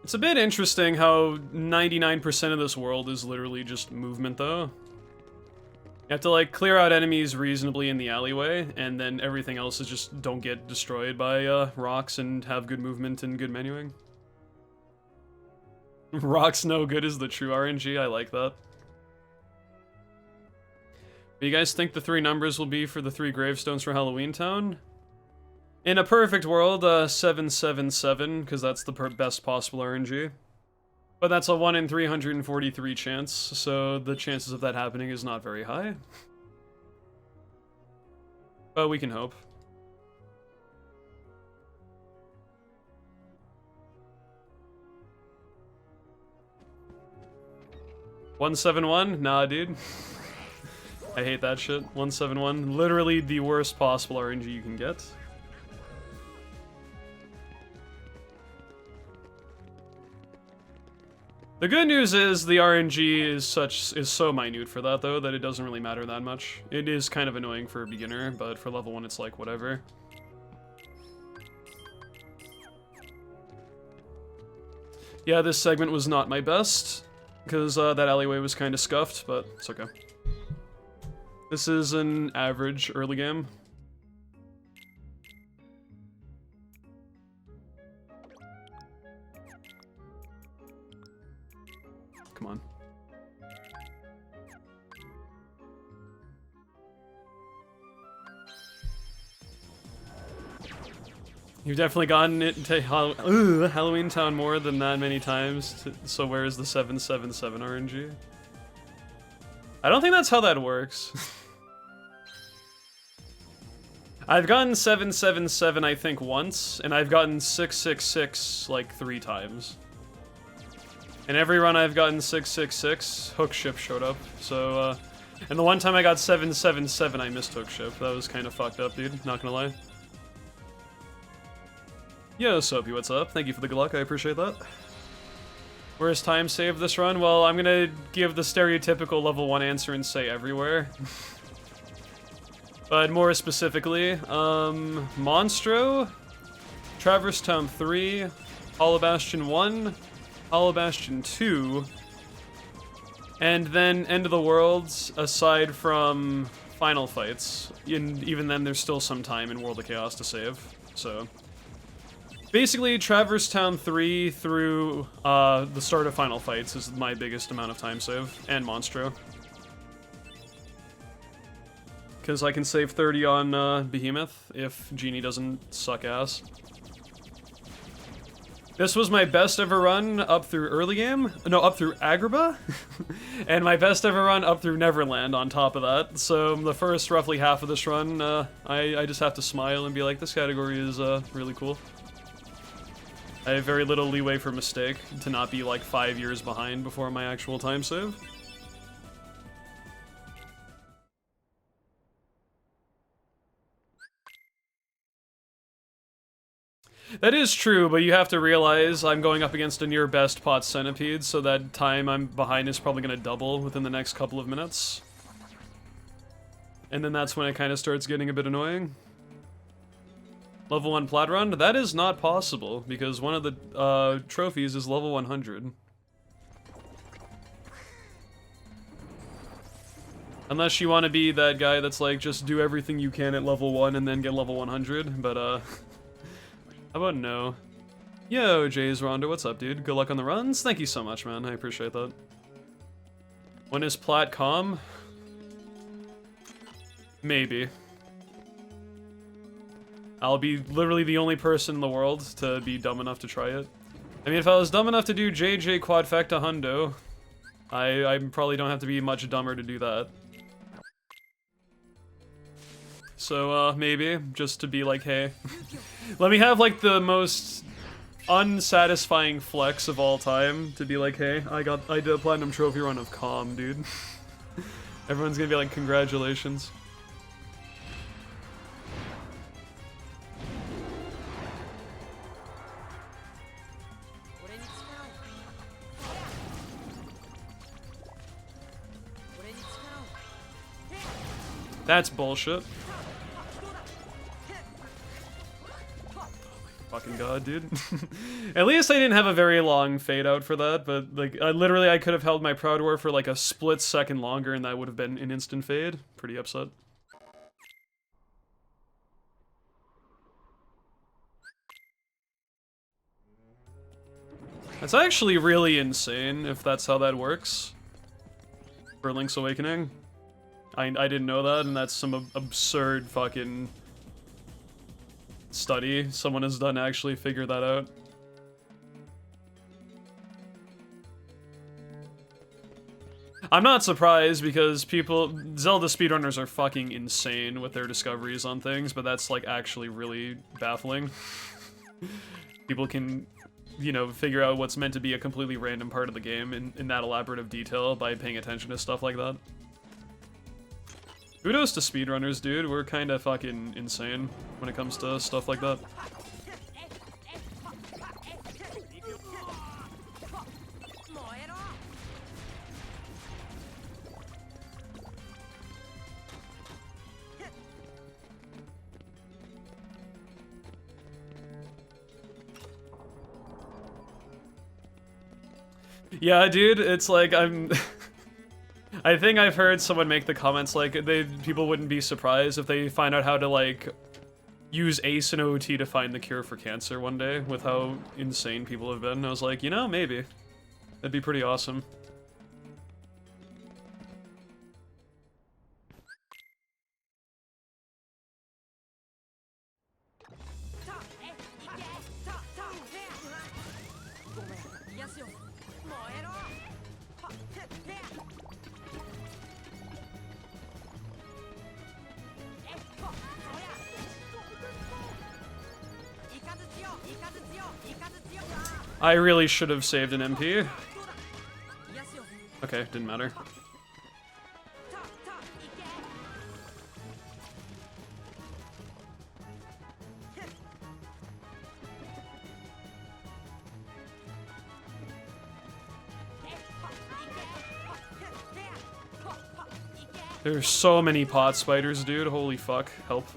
It's a bit interesting how 99% of this world is literally just movement, though. You have to, like, clear out enemies reasonably in the alleyway, and then everything else is just don't get destroyed by rocks and have good movement and good menuing. Rocks no good is the true RNG, I like that. Do you guys think the 3 numbers will be for the 3 gravestones for Halloween Town? In a perfect world, 777, because that's the best possible RNG. But that's a 1 in 343 chance, so the chances of that happening is not very high. But we can hope. $171? Nah, dude. I hate that shit. 171. Literally the worst possible RNG you can get. The good news is the RNG is so minute for that though that it doesn't really matter that much. It is kind of annoying for a beginner, but for level 1 it's like whatever. Yeah, this segment was not my best, because that alleyway was kind of scuffed, but it's okay. This is an average early game. Come on. You've definitely gotten it to Halloween Town more than that many times, so where's the 777 RNG? I don't think that's how that works. I've gotten 777 I think once, and I've gotten 666 like 3 times. And every run I've gotten 666, hook ship showed up, so and the one time I got 777 I missed hook ship. That was kind of fucked up, dude, not gonna lie. Yo, Soapy, what's up? Thank you for the good luck, I appreciate that. Where's time save this run? Well, I'm gonna give the stereotypical level 1 answer and say everywhere. But more specifically, Monstro, Traverse Town 3, Hollow Bastion 1, Hollow Bastion 2, and then End of the Worlds, aside from final fights. Even then, there's still some time in World of Chaos to save, so... Basically, Traverse Town 3 through the start of Final Fights is my biggest amount of time save, and Monstro. Because I can save 30 on Behemoth if Genie doesn't suck ass. This was my best ever run up through early game. No, up through Agrabah. And my best ever run up through Neverland on top of that. So the first roughly half of this run, I just have to smile and be like, this category is really cool. I have very little leeway for mistake to not be like 5 years behind before my actual time save. That is true, but you have to realize I'm going up against a near best pot centipede, so that time I'm behind is probably going to double within the next couple of minutes. And then that's when it kind of starts getting a bit annoying. Level 1 plat run? That is not possible, because one of the trophies is level 100. Unless you want to be that guy that's like, just do everything you can at level 1 and then get level 100, but how about no? Yo, Jays Rondo, what's up, dude? Good luck on the runs? Thank you so much, man, I appreciate that. When is plat calm? Maybe. I'll be literally the only person in the world to be dumb enough to try it. I mean, if I was dumb enough to do JJ Quadfecta Hundo, I probably don't have to be much dumber to do that. So, maybe, just to be like, hey, let me have, like, the most unsatisfying flex of all time, to be like, hey, I did a Platinum Trophy run of Calm, dude. Everyone's gonna be like, congratulations. That's bullshit. Fucking god, dude. At least I didn't have a very long fade out for that, but like I could have held my Proud War for like a split second longer and that would have been an instant fade. Pretty upset. That's actually really insane if that's how that works for Link's Awakening. I didn't know that, and that's some absurd fucking study someone has done to actually figure that out. I'm not surprised because Zelda speedrunners are fucking insane with their discoveries on things, but that's like actually really baffling. People can, you know, figure out what's meant to be a completely random part of the game in that elaborate of detail by paying attention to stuff like that. Kudos to speedrunners, dude. We're kinda fucking insane when it comes to stuff like that. Yeah, dude, it's like I think I've heard someone make the comments like people wouldn't be surprised if they find out how to like use ACE and OT to find the cure for cancer one day with how insane people have been. I was like, you know, maybe. That'd be pretty awesome. I really should have saved an MP. Okay, didn't matter. There's so many pot spiders, dude. Holy fuck. Help.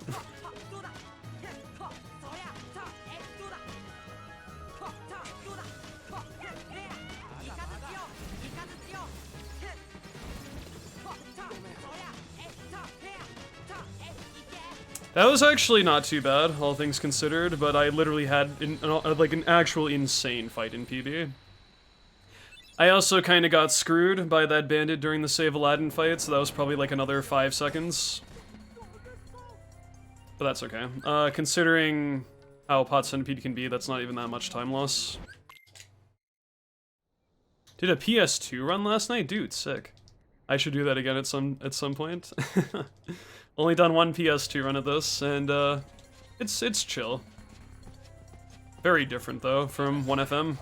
That was actually not too bad, all things considered, but I literally had like an actual insane fight in PB. I also kind of got screwed by that bandit during the Save Aladdin fight, so that was probably like another 5 seconds. But that's okay. Considering how Pot Centipede can be, that's not even that much time loss. Did a PS2 run last night? Dude, sick. I should do that again at some point. Only done one PS2 run of this, and it's chill. Very different though from 1FM.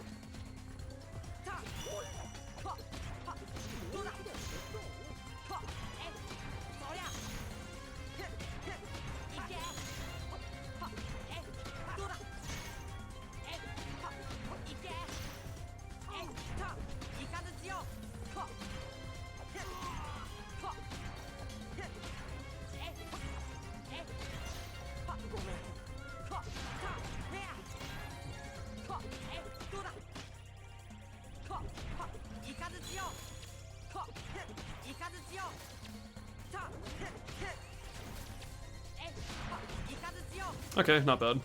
Okay, not bad.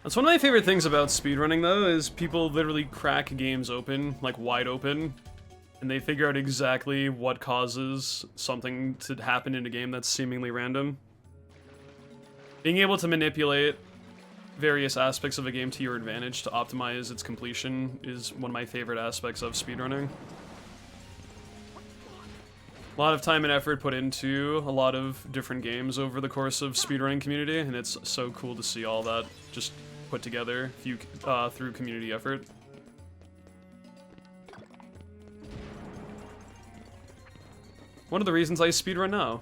That's one of my favorite things about speedrunning, though, is people literally crack games open, like wide open, and they figure out exactly what causes something to happen in a game that's seemingly random. Being able to manipulate various aspects of a game to your advantage to optimize its completion is one of my favorite aspects of speedrunning. A lot of time and effort put into a lot of different games over the course of speedrunning community, and it's so cool to see all that just put together through community effort. One of the reasons I speedrun now.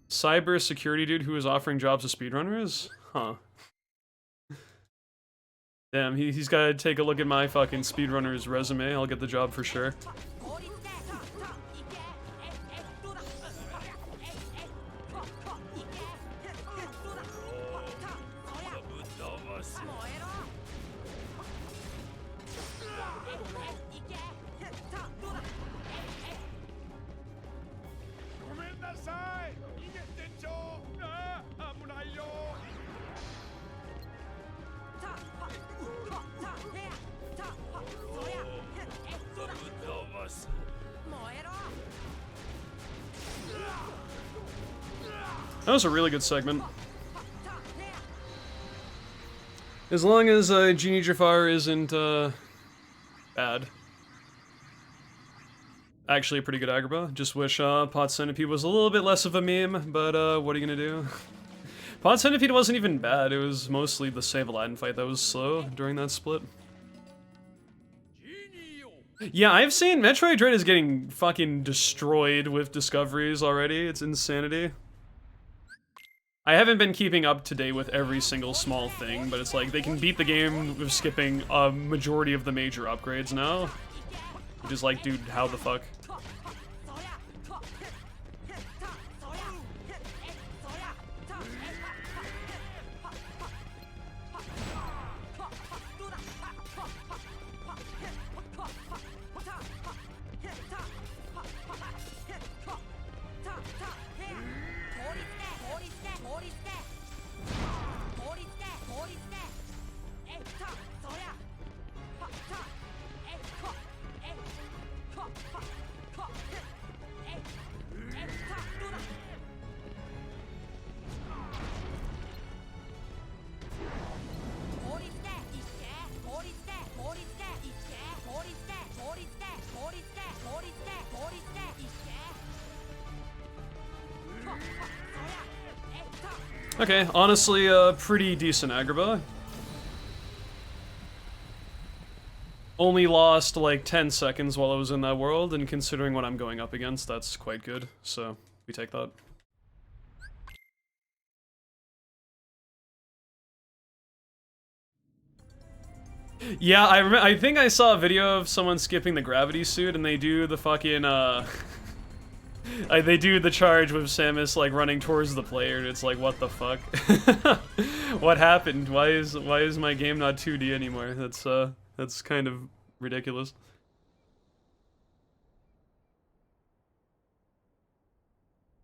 Cyber security dude who is offering jobs to speedrunners? Huh. Damn, he's gotta take a look at my fucking speedrunner's resume. I'll get the job for sure. That was a really good segment. As long as Genie Jafar isn't bad. Actually a pretty good Agrabah. Just wish Pot Centipede was a little bit less of a meme, but what are you gonna do? Pot Centipede wasn't even bad, it was mostly the Save Aladdin fight that was slow during that split. Yeah, I've seen Metroid Dread is getting fucking destroyed with discoveries already. It's insanity. I haven't been keeping up to date with every single small thing, but it's like they can beat the game with skipping a majority of the major upgrades now. Which is like, dude, how the fuck? Okay, honestly, a pretty decent Agrabah. Only lost like 10 seconds while I was in that world, and considering what I'm going up against, that's quite good, so we take that. Yeah, I think I saw a video of someone skipping the gravity suit, and they do the fucking, they do the charge with Samus like running towards the player, and it's like, what the fuck? What happened? Why is my game not 2D anymore? That's kind of ridiculous.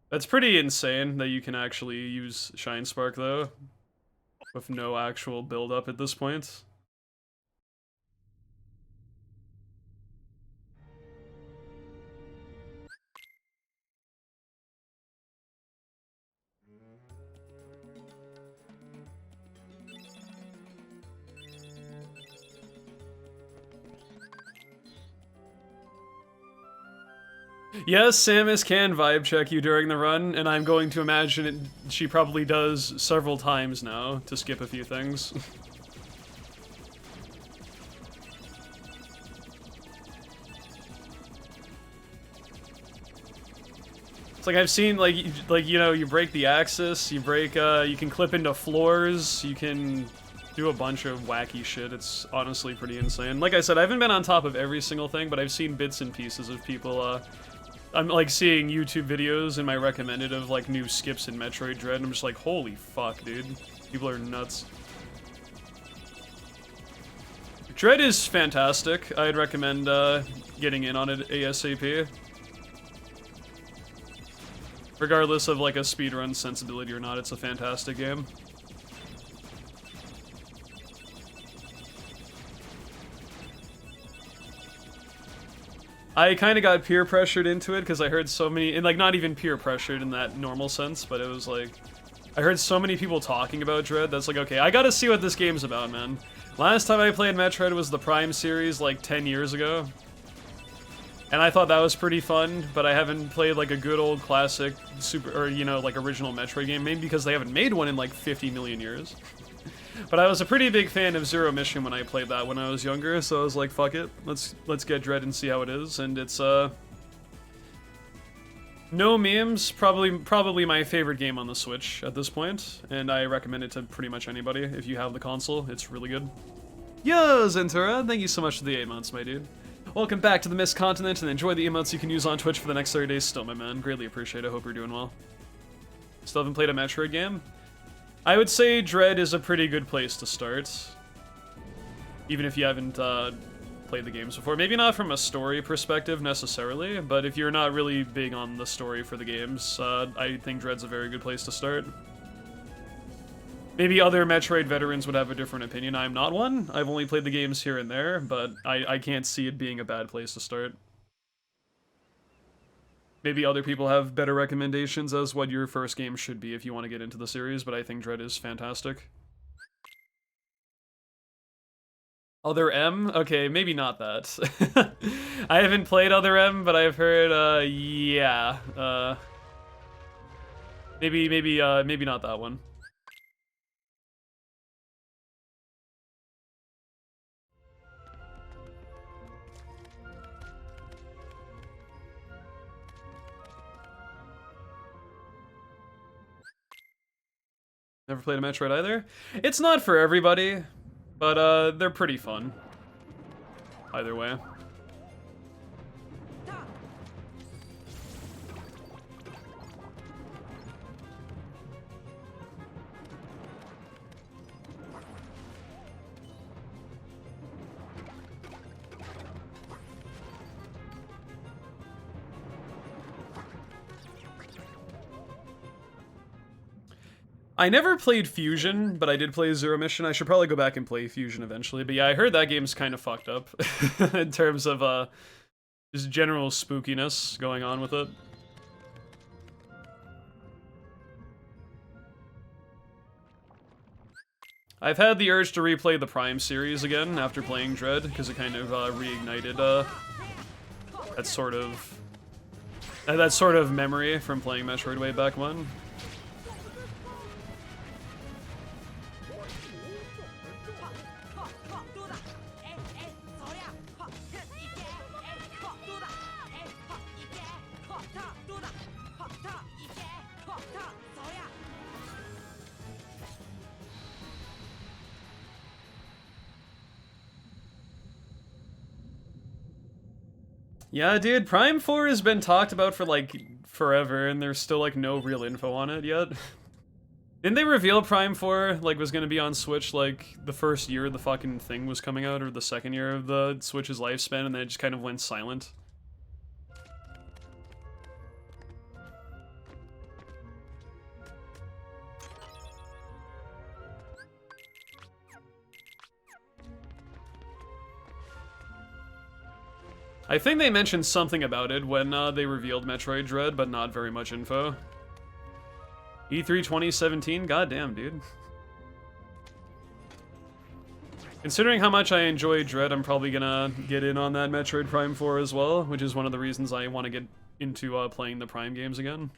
That's pretty insane that you can actually use Shine Spark though, with no actual build up at this point. Yes, Samus can vibe check you during the run, and I'm going to imagine she probably does several times now to skip a few things. It's like I've seen like you know, you break the axis, you break you can clip into floors, you can do a bunch of wacky shit. It's honestly pretty insane. Like I said, I haven't been on top of every single thing, but I've seen bits and pieces of people I'm like seeing YouTube videos in my recommended of like new skips in Metroid Dread, and I'm just like, holy fuck, dude. People are nuts. Dread is fantastic. I'd recommend getting in on it ASAP. Regardless of like a speedrun sensibility or not, it's a fantastic game. I kind of got peer pressured into it because I heard so many, and like not even peer pressured in that normal sense, but it was like, I heard so many people talking about Dread that's like, okay, I gotta see what this game's about, man. Last time I played Metroid was the Prime series like 10 years ago. And I thought that was pretty fun, but I haven't played like a good old classic you know, like original Metroid game, maybe because they haven't made one in like 50 million years. But I was a pretty big fan of Zero Mission when I played that when I was younger, so I was like, fuck it, let's get Dread and see how it is, and it's no memes, probably my favorite game on the Switch at this point, and I recommend it to pretty much anybody if you have the console. It's really good. Yo, Zentura, thank you so much for the 8 months, my dude. Welcome back to the Mist Continent, and enjoy the emotes you can use on Twitch for the next 30 days still, my man. Greatly appreciate it. I hope you're doing well. Still haven't played a Metroid game? I would say Dread is a pretty good place to start. Even if you haven't played the games before. Maybe not from a story perspective necessarily, but if you're not really big on the story for the games, I think Dread's a very good place to start. Maybe other Metroid veterans would have a different opinion. I'm not one. I've only played the games here and there, but I can't see it being a bad place to start. Maybe other people have better recommendations as what your first game should be if you want to get into the series, but I think Dread is fantastic. Other M? Okay, maybe not that. I haven't played Other M, but I've heard, yeah. Maybe not that one. Never played a Metroid either? It's not for everybody, but they're pretty fun. Either way. I never played Fusion, but I did play Zero Mission. I should probably go back and play Fusion eventually. But yeah, I heard that game's kind of fucked up in terms of just general spookiness going on with it. I've had the urge to replay the Prime series again after playing Dread, because it kind of reignited that sort of memory from playing Metroid way back when. Yeah, dude, Prime 4 has been talked about for, like, forever, and there's still, like, no real info on it yet. Didn't they reveal Prime 4, like, was gonna be on Switch, like, the first year the fucking thing was coming out, or the second year of the Switch's lifespan, and then it just kind of went silent? I think they mentioned something about it when they revealed Metroid Dread, but not very much info. E3 2017? Goddamn, dude. Considering how much I enjoy Dread, I'm probably gonna get in on that Metroid Prime 4 as well, which is one of the reasons I want to get into playing the Prime games again.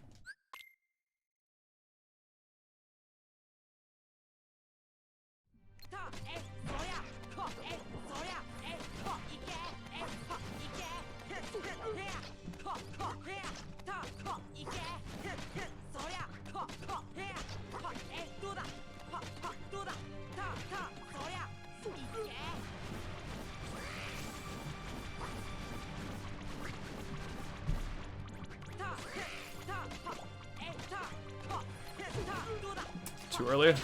Too early.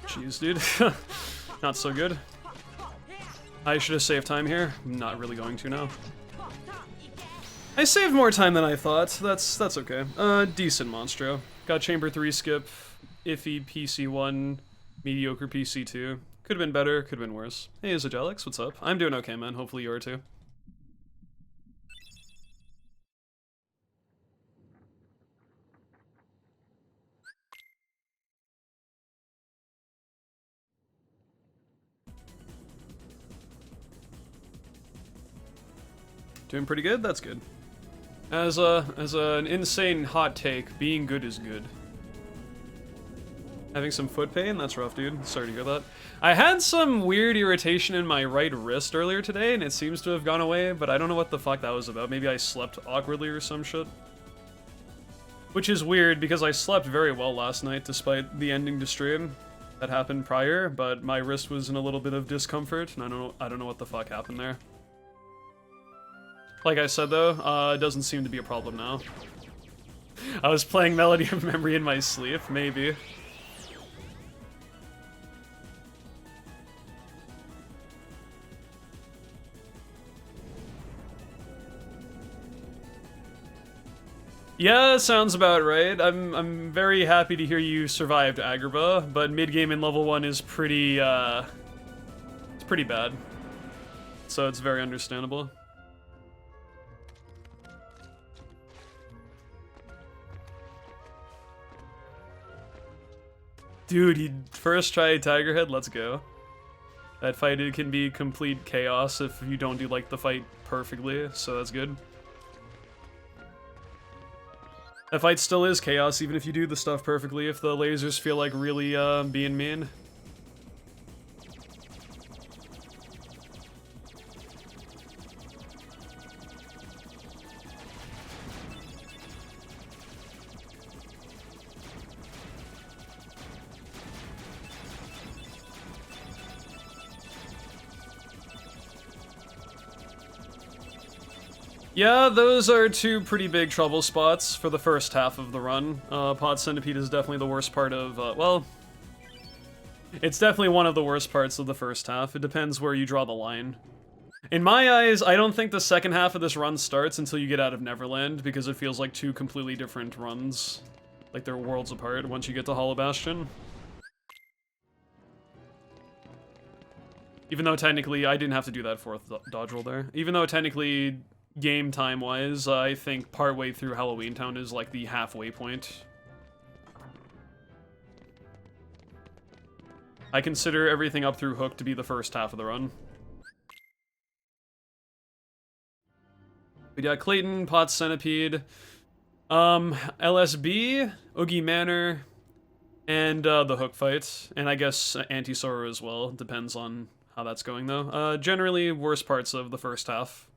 Jeez, dude. Not so good. I should have saved time here. I'm not really going to now. I saved more time than I thought. That's okay. Decent Monstro. Got Chamber 3 skip, iffy PC1, mediocre PC2. Could have been better, could have been worse. Hey, Isogelix, what's up? I'm doing okay, man. Hopefully you are too. Doing pretty good? That's good. As an insane hot take, being good is good. Having some foot pain? That's rough, dude. Sorry to hear that. I had some weird irritation in my right wrist earlier today, and it seems to have gone away, but I don't know what the fuck that was about. Maybe I slept awkwardly or some shit. Which is weird, because I slept very well last night, despite the ending to stream that happened prior, but my wrist was in a little bit of discomfort, and I don't know what the fuck happened there. Like I said though, it doesn't seem to be a problem now. I was playing Melody of Memory in my sleep, maybe. Yeah, sounds about right. I'm very happy to hear you survived Agrabah, but mid-game in level 1 is pretty, it's pretty bad. So it's very understandable. Dude, he first try Tiger Head, let's go. That fight, it can be complete chaos if you don't do, like, the fight perfectly, so that's good. That fight still is chaos, even if you do the stuff perfectly, if the lasers feel like really, being mean. Yeah, those are two pretty big trouble spots for the first half of the run. Pod Centipede is definitely the worst part of, well... It's definitely one of the worst parts of the first half. It depends where you draw the line. In my eyes, I don't think the second half of this run starts until you get out of Neverland, because it feels like two completely different runs. Like they're worlds apart once you get to Hollow Bastion. Even though technically, I didn't have to do that fourth dodge roll there. Even though technically... Game time-wise, I think partway through Halloween Town is like the halfway point. I consider everything up through Hook to be the first half of the run. But yeah, Clayton, Pot Centipede, LSB, Oogie Manor, and the Hook fight, and I guess Anti-Sora as well. Depends on how that's going though. Generally, worst parts of the first half.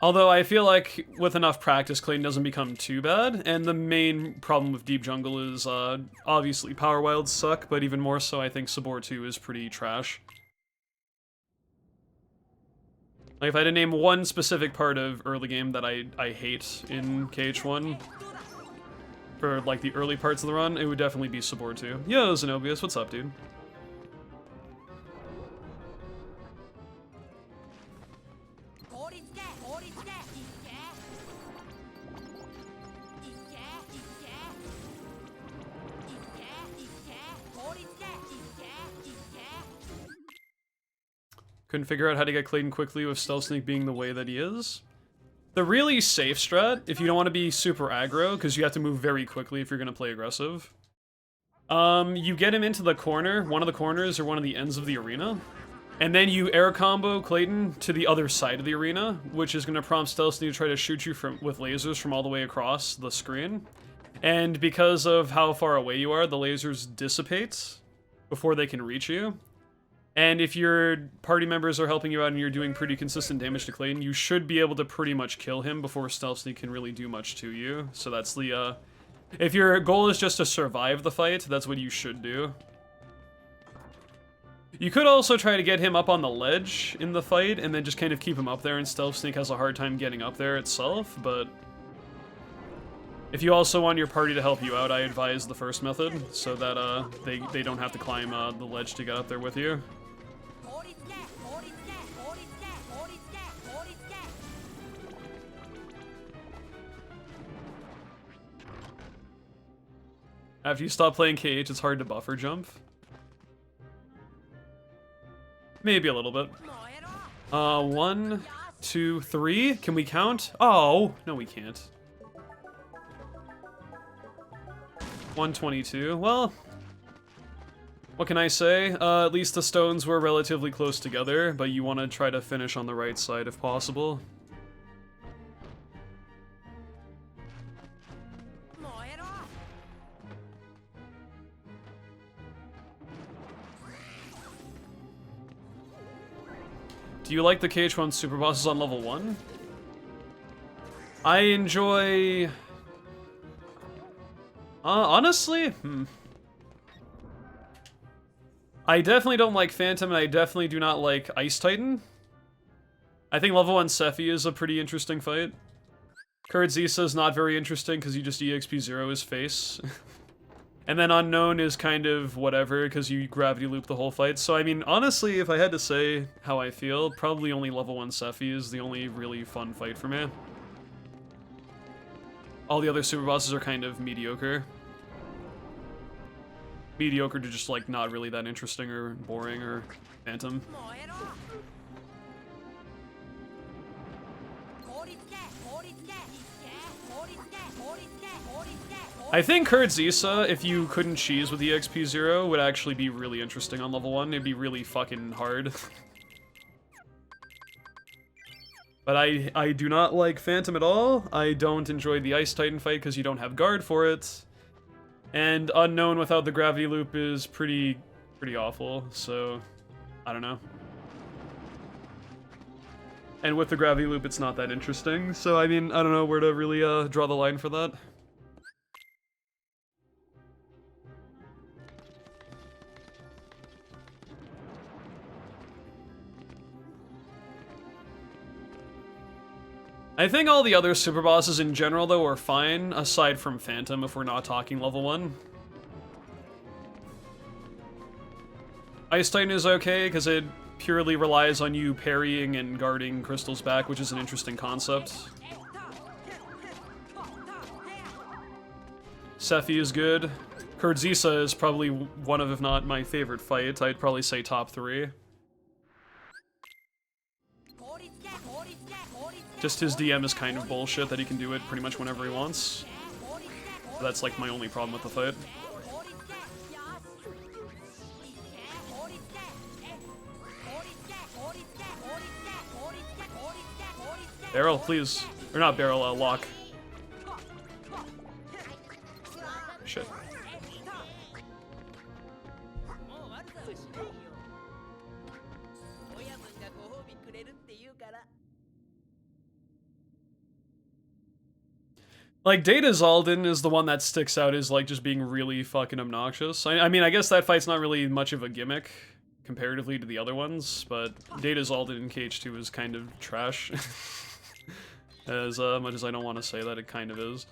Although I feel like with enough practice, Clayton doesn't become too bad, and the main problem with Deep Jungle is, obviously Power Wilds suck, but even more so I think Sabor 2 is pretty trash. Like, if I had to name one specific part of early game that I hate in KH1, for, like, the early parts of the run, it would definitely be Sabor 2. Yo, Zenobius, what's up, dude? Couldn't figure out how to get Clayton quickly with Stealth Sneak being the way that he is. The really safe strat, if you don't want to be super aggro, because you have to move very quickly if you're going to play aggressive, you get him into the corner, one of the corners or one of the ends of the arena, and then you air combo Clayton to the other side of the arena, which is going to prompt Stealth Sneak to try to shoot you with lasers from all the way across the screen. And because of how far away you are, the lasers dissipate before they can reach you. And if your party members are helping you out and you're doing pretty consistent damage to Clayton, you should be able to pretty much kill him before Stealth Sneak can really do much to you. So that's the, if your goal is just to survive the fight, that's what you should do. You could also try to get him up on the ledge in the fight, and then just kind of keep him up there, and Stealth Sneak has a hard time getting up there itself, but... If you also want your party to help you out, I advise the first method, so that, they don't have to climb, the ledge to get up there with you. After you stop playing KH, it's hard to buffer jump. Maybe a little bit. 1, 2, 3. Can we count? Oh, no we can't. 122. Well, what can I say? At least the stones were relatively close together, but you want to try to finish on the right side if possible. Do you like the KH1 super bosses on level 1? I enjoy... honestly? I definitely don't like Phantom, and I definitely do not like Ice Titan. I think level 1 Sephi is a pretty interesting fight. Kurtzisa is not very interesting because you just EXP0 his face. And then Unknown is kind of whatever because you gravity loop the whole fight. So I mean, honestly, if I had to say how I feel, probably only level 1 Sephi is the only really fun fight for me. All the other super bosses are kind of mediocre. Mediocre to just like not really that interesting or boring or Phantom. I think Kurtzisa, if you couldn't cheese with EXP0, would actually be really interesting on level 1. It'd be really fucking hard. But I do not like Phantom at all. I don't enjoy the Ice Titan fight because you don't have guard for it. And Unknown without the gravity loop is pretty awful, so I don't know. And with the gravity loop, it's not that interesting, so I mean, I don't know where to really draw the line for that. I think all the other super bosses in general, though, are fine, aside from Phantom, if we're not talking level 1. Ice Titan is okay, because it purely relies on you parrying and guarding crystals back, which is an interesting concept. Sephi is good. Kurtzisa is probably one of, if not my favorite fight. I'd probably say top 3. Just his DM is kind of bullshit that he can do it pretty much whenever he wants. So that's like my only problem with the fight. Barrel, please. Or not barrel, lock. Shit. Like, Data Zaldin is the one that sticks out as, like, just being really fucking obnoxious. I mean, I guess that fight's not really much of a gimmick, comparatively to the other ones, but Data Zaldin in KH2 is kind of trash. As much as I don't want to say that, it kind of is.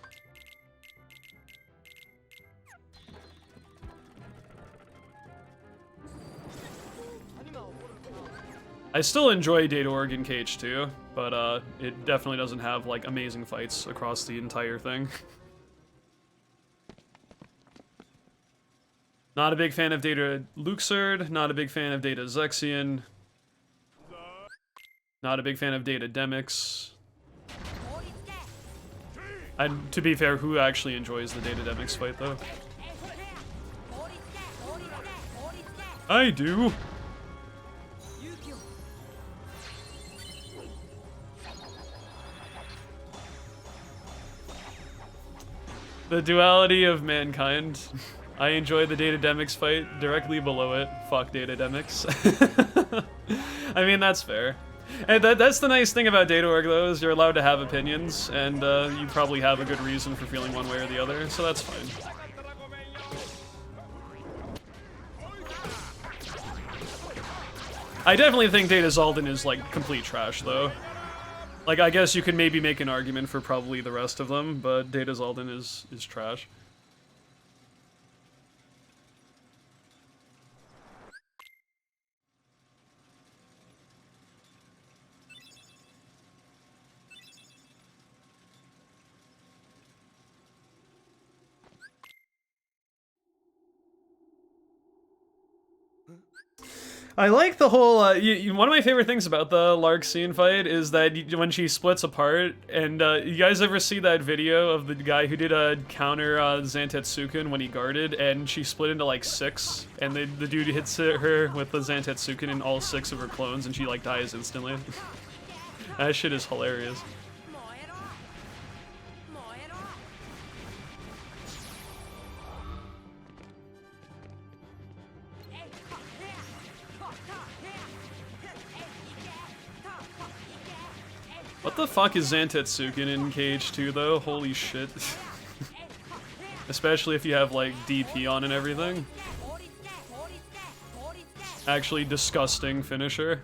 I still enjoy Data Org in KH2, but it definitely doesn't have like amazing fights across the entire thing. Not a big fan of Data Luxord, not a big fan of Data Zexion, not a big fan of Data Demix. And to be fair, who actually enjoys the Data Demix fight though? I do. The duality of mankind. I enjoy the Data Demix fight. Directly below it, fuck Data Demix. I mean, that's fair. And that's the nice thing about Data Org, though, is you're allowed to have opinions, and you probably have a good reason for feeling one way or the other, so that's fine. I definitely think Data Zaldin is, like, complete trash, though. Like, I guess you could maybe make an argument for probably the rest of them, but Data Zaldin is trash. I like the whole, one of my favorite things about the Larxene fight is that when she splits apart, and you guys ever see that video of the guy who did a counter Zantetsuken when he guarded, and she split into like 6, and the dude hits her with the Zantetsuken in all 6 of her clones, and she like dies instantly. That shit is hilarious. What the fuck is Zantetsuken in KH2 though? Holy shit. Especially if you have like DP on and everything. Actually disgusting finisher.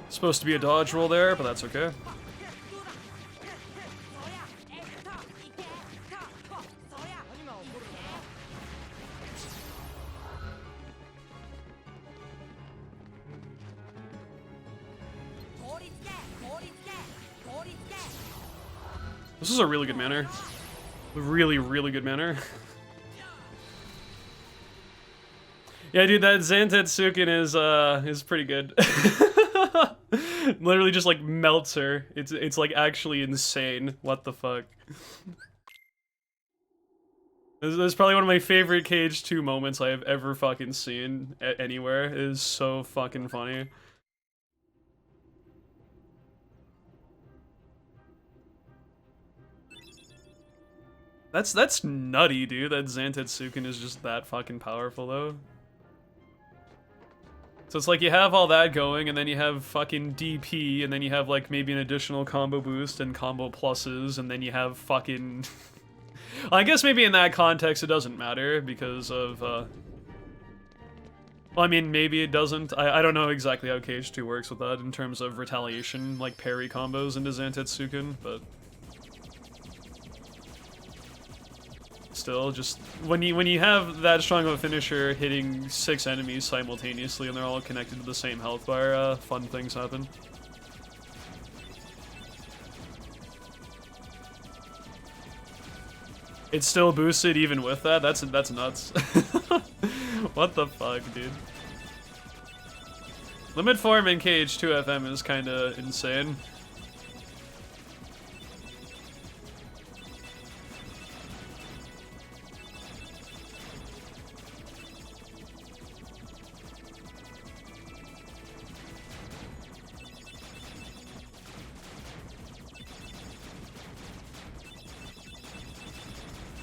Supposed to be a dodge roll there, but that's okay. This is a really good manner. Really, really good manner. Yeah, dude, that Zantetsuken is pretty good. Literally just like melts her. It's like actually insane. What the fuck? This is probably one of my favorite KH2 moments I have ever fucking seen anywhere. It is so fucking funny. That's nutty, dude. That Zantetsuken is just that fucking powerful though. So it's like you have all that going, and then you have fucking DP, and then you have like maybe an additional combo boost and combo pluses, and then you have fucking... I guess maybe in that context it doesn't matter because of... Well, I mean, maybe it doesn't. I don't know exactly how KH2 works with that in terms of retaliation, like parry combos into Zantetsuken, but... Still, just when you have that strong of a finisher hitting 6 enemies simultaneously and they're all connected to the same health bar, fun things happen. It's still boosted even with that? That's nuts. What the fuck, dude? Limit form in KH2FM is kinda insane.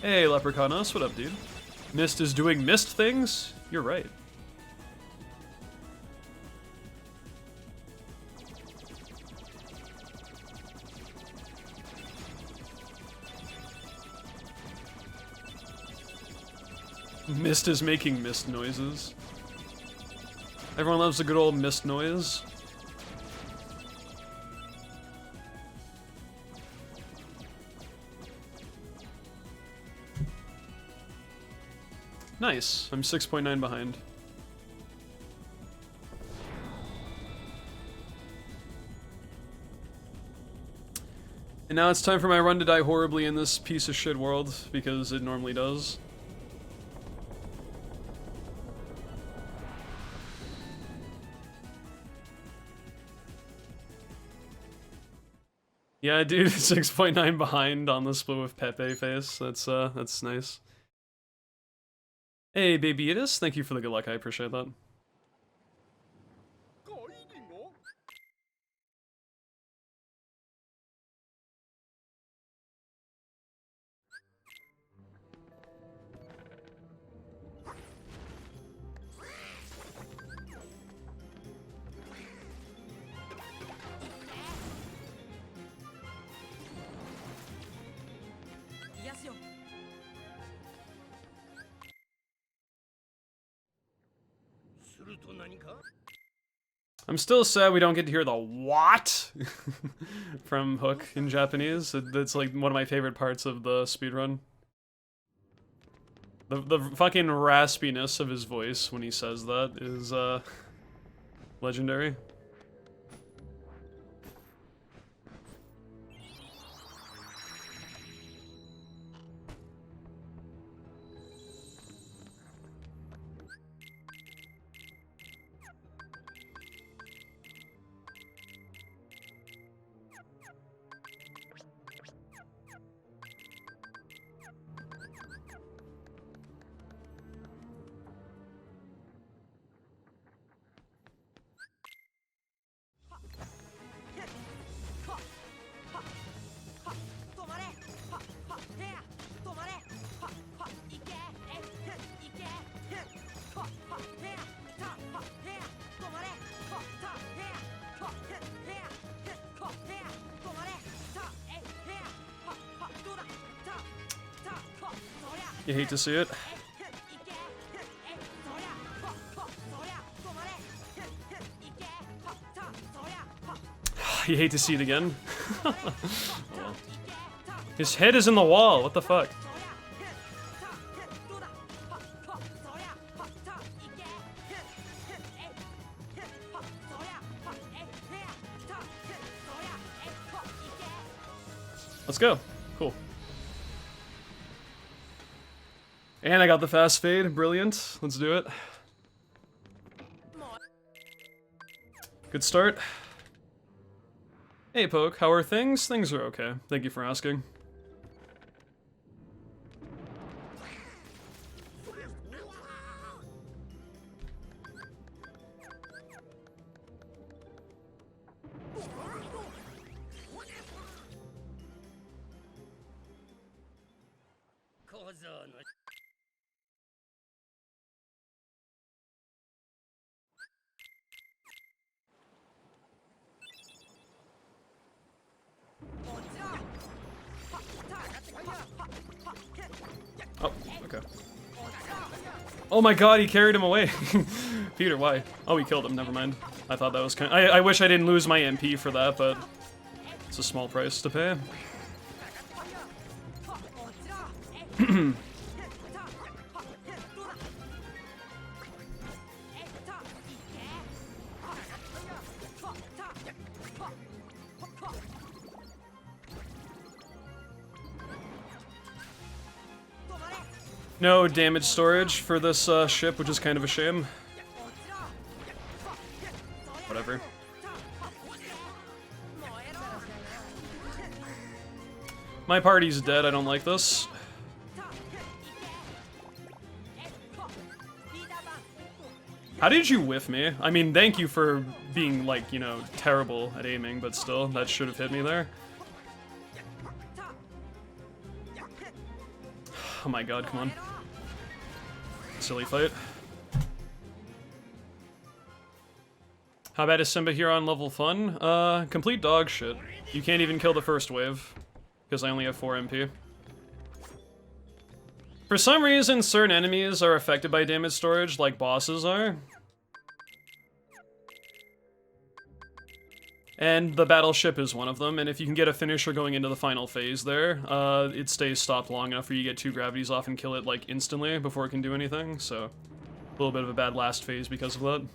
Hey, Leprechaunos, what up, dude? Mist is doing mist things? You're right. Mist is making mist noises. Everyone loves a good old mist noise. Nice. I'm 6.9 behind. And now it's time for my run to die horribly in this piece of shit world, because it normally does. Yeah, dude, 6.9 behind on the split with Pepe face. That's nice. Hey, Baby Edis, thank you for the good luck, I appreciate that. I'm still sad we don't get to hear the what from Hook in Japanese. That's like one of my favorite parts of the speedrun. The fucking raspiness of his voice when he says that is legendary. You hate to see it. You hate to see it again. Oh, well. His head is in the wall, what the fuck? Let's go. Cool. And I got the fast fade. Brilliant. Let's do it. Good start. Hey, Poke. How are things? Things are okay. Thank you for asking. Oh, okay. Oh my god, he carried him away. Peter, why? Oh, he killed him, never mind. I thought that was kind of... I wish I didn't lose my MP for that, but... it's a small price to pay. No damage storage for this ship, which is kind of a shame. Whatever. My party's dead, I don't like this. How did you whiff me? I mean, thank you for being, like, you know, terrible at aiming, but still, that should have hit me there. Oh my god, come on. Silly fight. How bad is Simba here on level fun? Complete dog shit. You can't even kill the first wave, because I only have 4 MP. For some reason, certain enemies are affected by damage storage, like bosses are. And the Battleship is one of them, and if you can get a finisher going into the final phase there, it stays stopped long enough for you to get 2 gravities off and kill it, like, instantly before it can do anything, so... a little bit of a bad last phase because of that.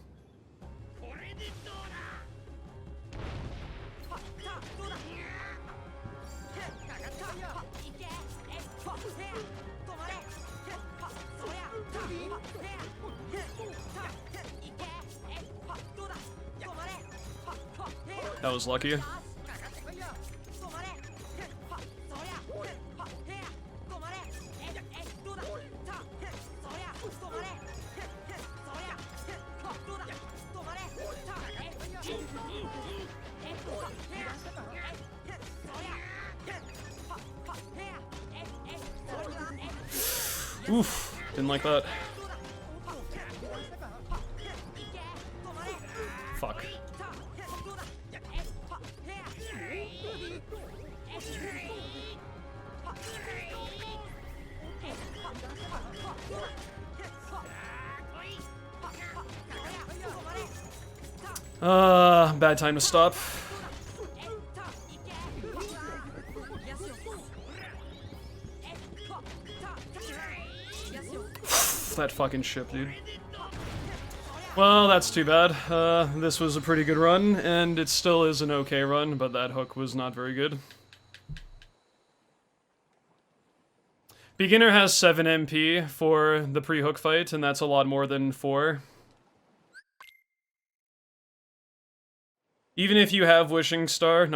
That was lucky. Oof, didn't like that. Fuck. Bad time to stop. That fucking ship, dude. Well, that's too bad. This was a pretty good run, and it still is an okay run, but that hook was not very good. Beginner has 7 MP for the pre-hook fight, and that's a lot more than 4. Even if you have Spellbinder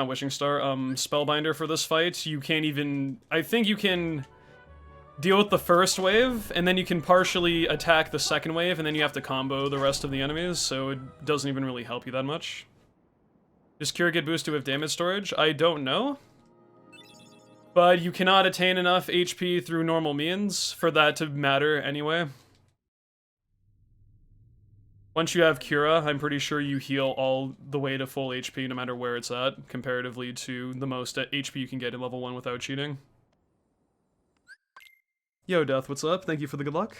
for this fight, you can't even... I think you can deal with the first wave, and then you can partially attack the second wave, and then you have to combo the rest of the enemies, so it doesn't even really help you that much. Does Cure get boosted with damage storage? I don't know. But you cannot attain enough HP through normal means for that to matter anyway. Once you have Cura, I'm pretty sure you heal all the way to full HP no matter where it's at, comparatively to the most HP you can get in level 1 without cheating. Yo, Death, what's up? Thank you for the good luck.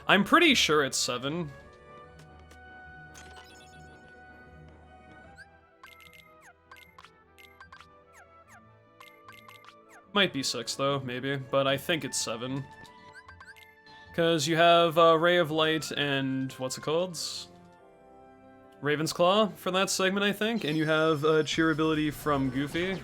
I'm pretty sure it's 7. Might be 6 though, maybe, but I think it's 7. Because you have Ray of Light and what's it called? Raven's Claw for that segment, I think, and you have cheer ability from Goofy.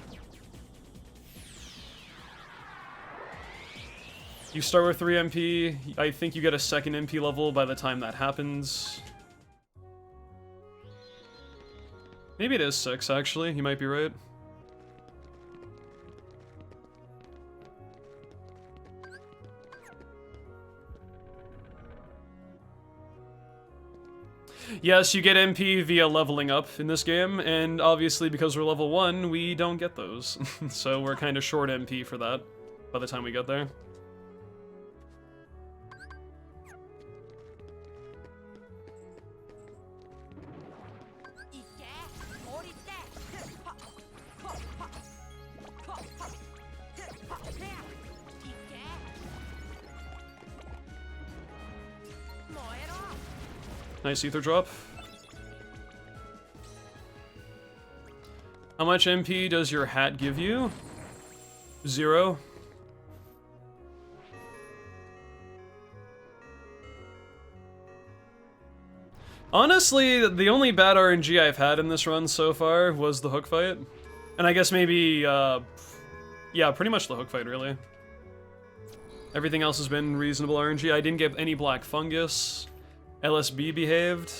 You start with 3 MP, I think you get a 2nd MP level by the time that happens. Maybe it is 6, actually, you might be right. Yes, you get MP via leveling up in this game, and obviously because we're level 1, we don't get those. So we're kind of short MP for that by the time we get there. Nice ether drop. How much MP does your hat give you? 0. Honestly, the only bad RNG I've had in this run so far was the hook fight. And I guess maybe, yeah, pretty much the hook fight, really. Everything else has been reasonable RNG. I didn't get any black fungus. LSB behaved.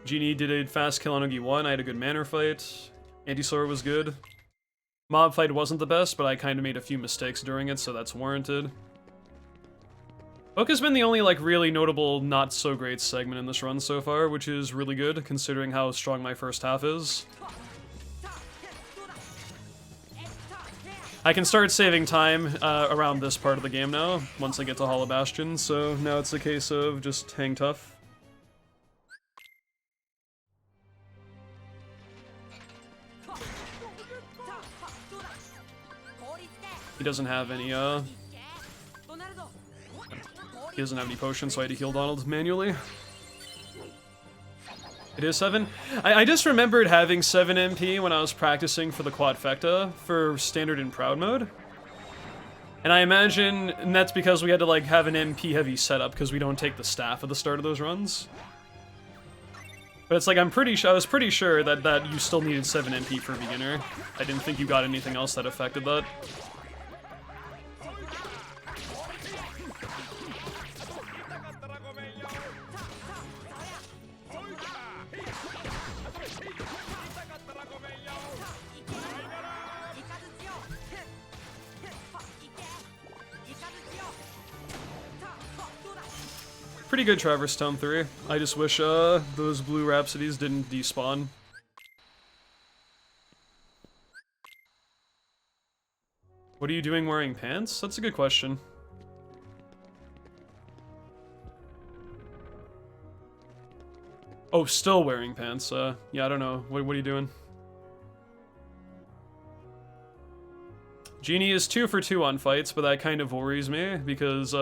Genie did a fast kill on Oogie 1. I had a good manner fight. Anti-Sora was good. Mob fight wasn't the best, but I kind of made a few mistakes during it, so that's warranted. Hook has been the only, like, really notable not-so-great segment in this run so far, which is really good, considering how strong my first half is. I can start saving time around this part of the game now, once I get to Hollow Bastion, so now it's a case of just hang tough. He doesn't have any, he doesn't have any potions, so I had to heal Donald manually. It is 7? I just remembered having 7 MP when I was practicing for the Quadfecta for Standard and Proud mode. And I imagine, and that's because we had to, like, have an MP heavy setup, because we don't take the staff at the start of those runs. But it's like, I was pretty sure that you still needed 7 MP for a beginner. I didn't think you got anything else that affected that. Pretty good Traverse Town 3. I just wish those blue Rhapsodies didn't despawn. What are you doing wearing pants? That's a good question. Oh, still wearing pants. Yeah, I don't know. What are you doing? Genie is 2 for 2 on fights, but that kind of worries me because,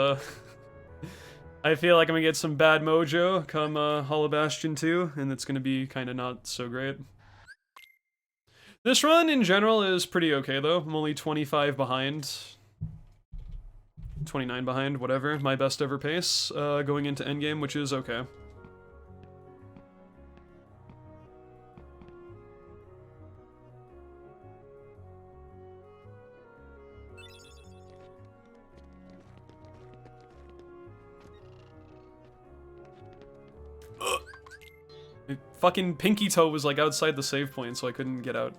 I feel like I'm gonna get some bad mojo come Hollow Bastion 2, and it's gonna be kind of not so great. This run in general is pretty okay though. I'm only 25 behind. 29 behind, whatever. My best ever pace going into endgame, which is okay. Fucking pinky toe was like outside the save point, so I couldn't get out.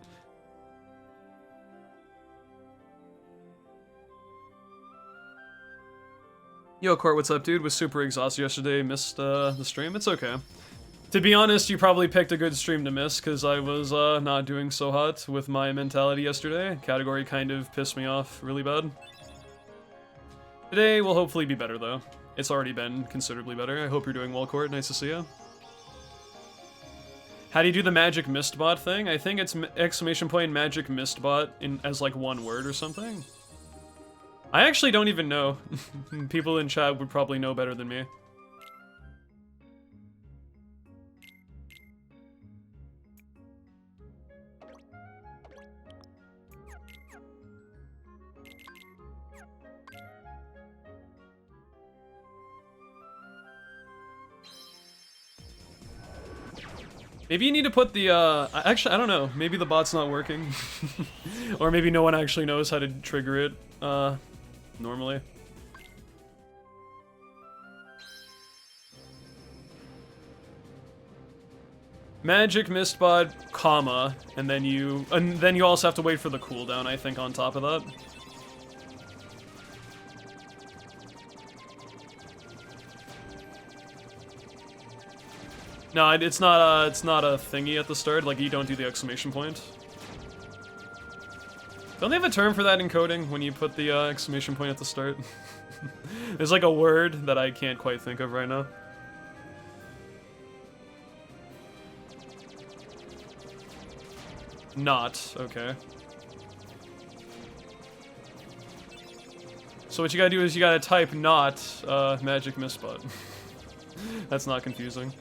Yo, Court, what's up, dude? Was super exhausted yesterday, missed the stream. It's okay. To be honest, you probably picked a good stream to miss, because I was not doing so hot with my mentality yesterday. Category kind of pissed me off really bad. Today will hopefully be better, though. It's already been considerably better. I hope you're doing well, Court. Nice to see you. How do you do the magic mistbot thing? I think it's exclamation point magic mistbot in as like one word or something. I actually don't even know. People in chat would probably know better than me. Maybe you need to put the, actually, I don't know. Maybe the bot's not working. Or maybe no one actually knows how to trigger it, normally. Magic Mistbot, comma, and then you also have to wait for the cooldown, I think, on top of that. No, it's not a thingy at the start, like you don't do the exclamation point. Don't they have a term for that in coding, when you put the exclamation point at the start? There's like a word that I can't quite think of right now. Not, okay. So what you gotta do is you gotta type not, magic misspot. That's not confusing.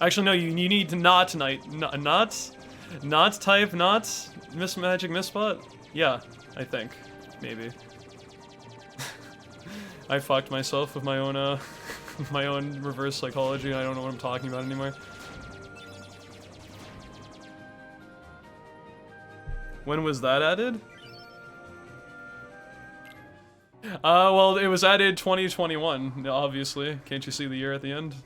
Actually, no, you need to not type magic misspot? Yeah, I think. Maybe. I fucked myself with my own, my own reverse psychology. I don't know what I'm talking about anymore. When was that added? Well, it was added 2021, obviously. Can't you see the year at the end?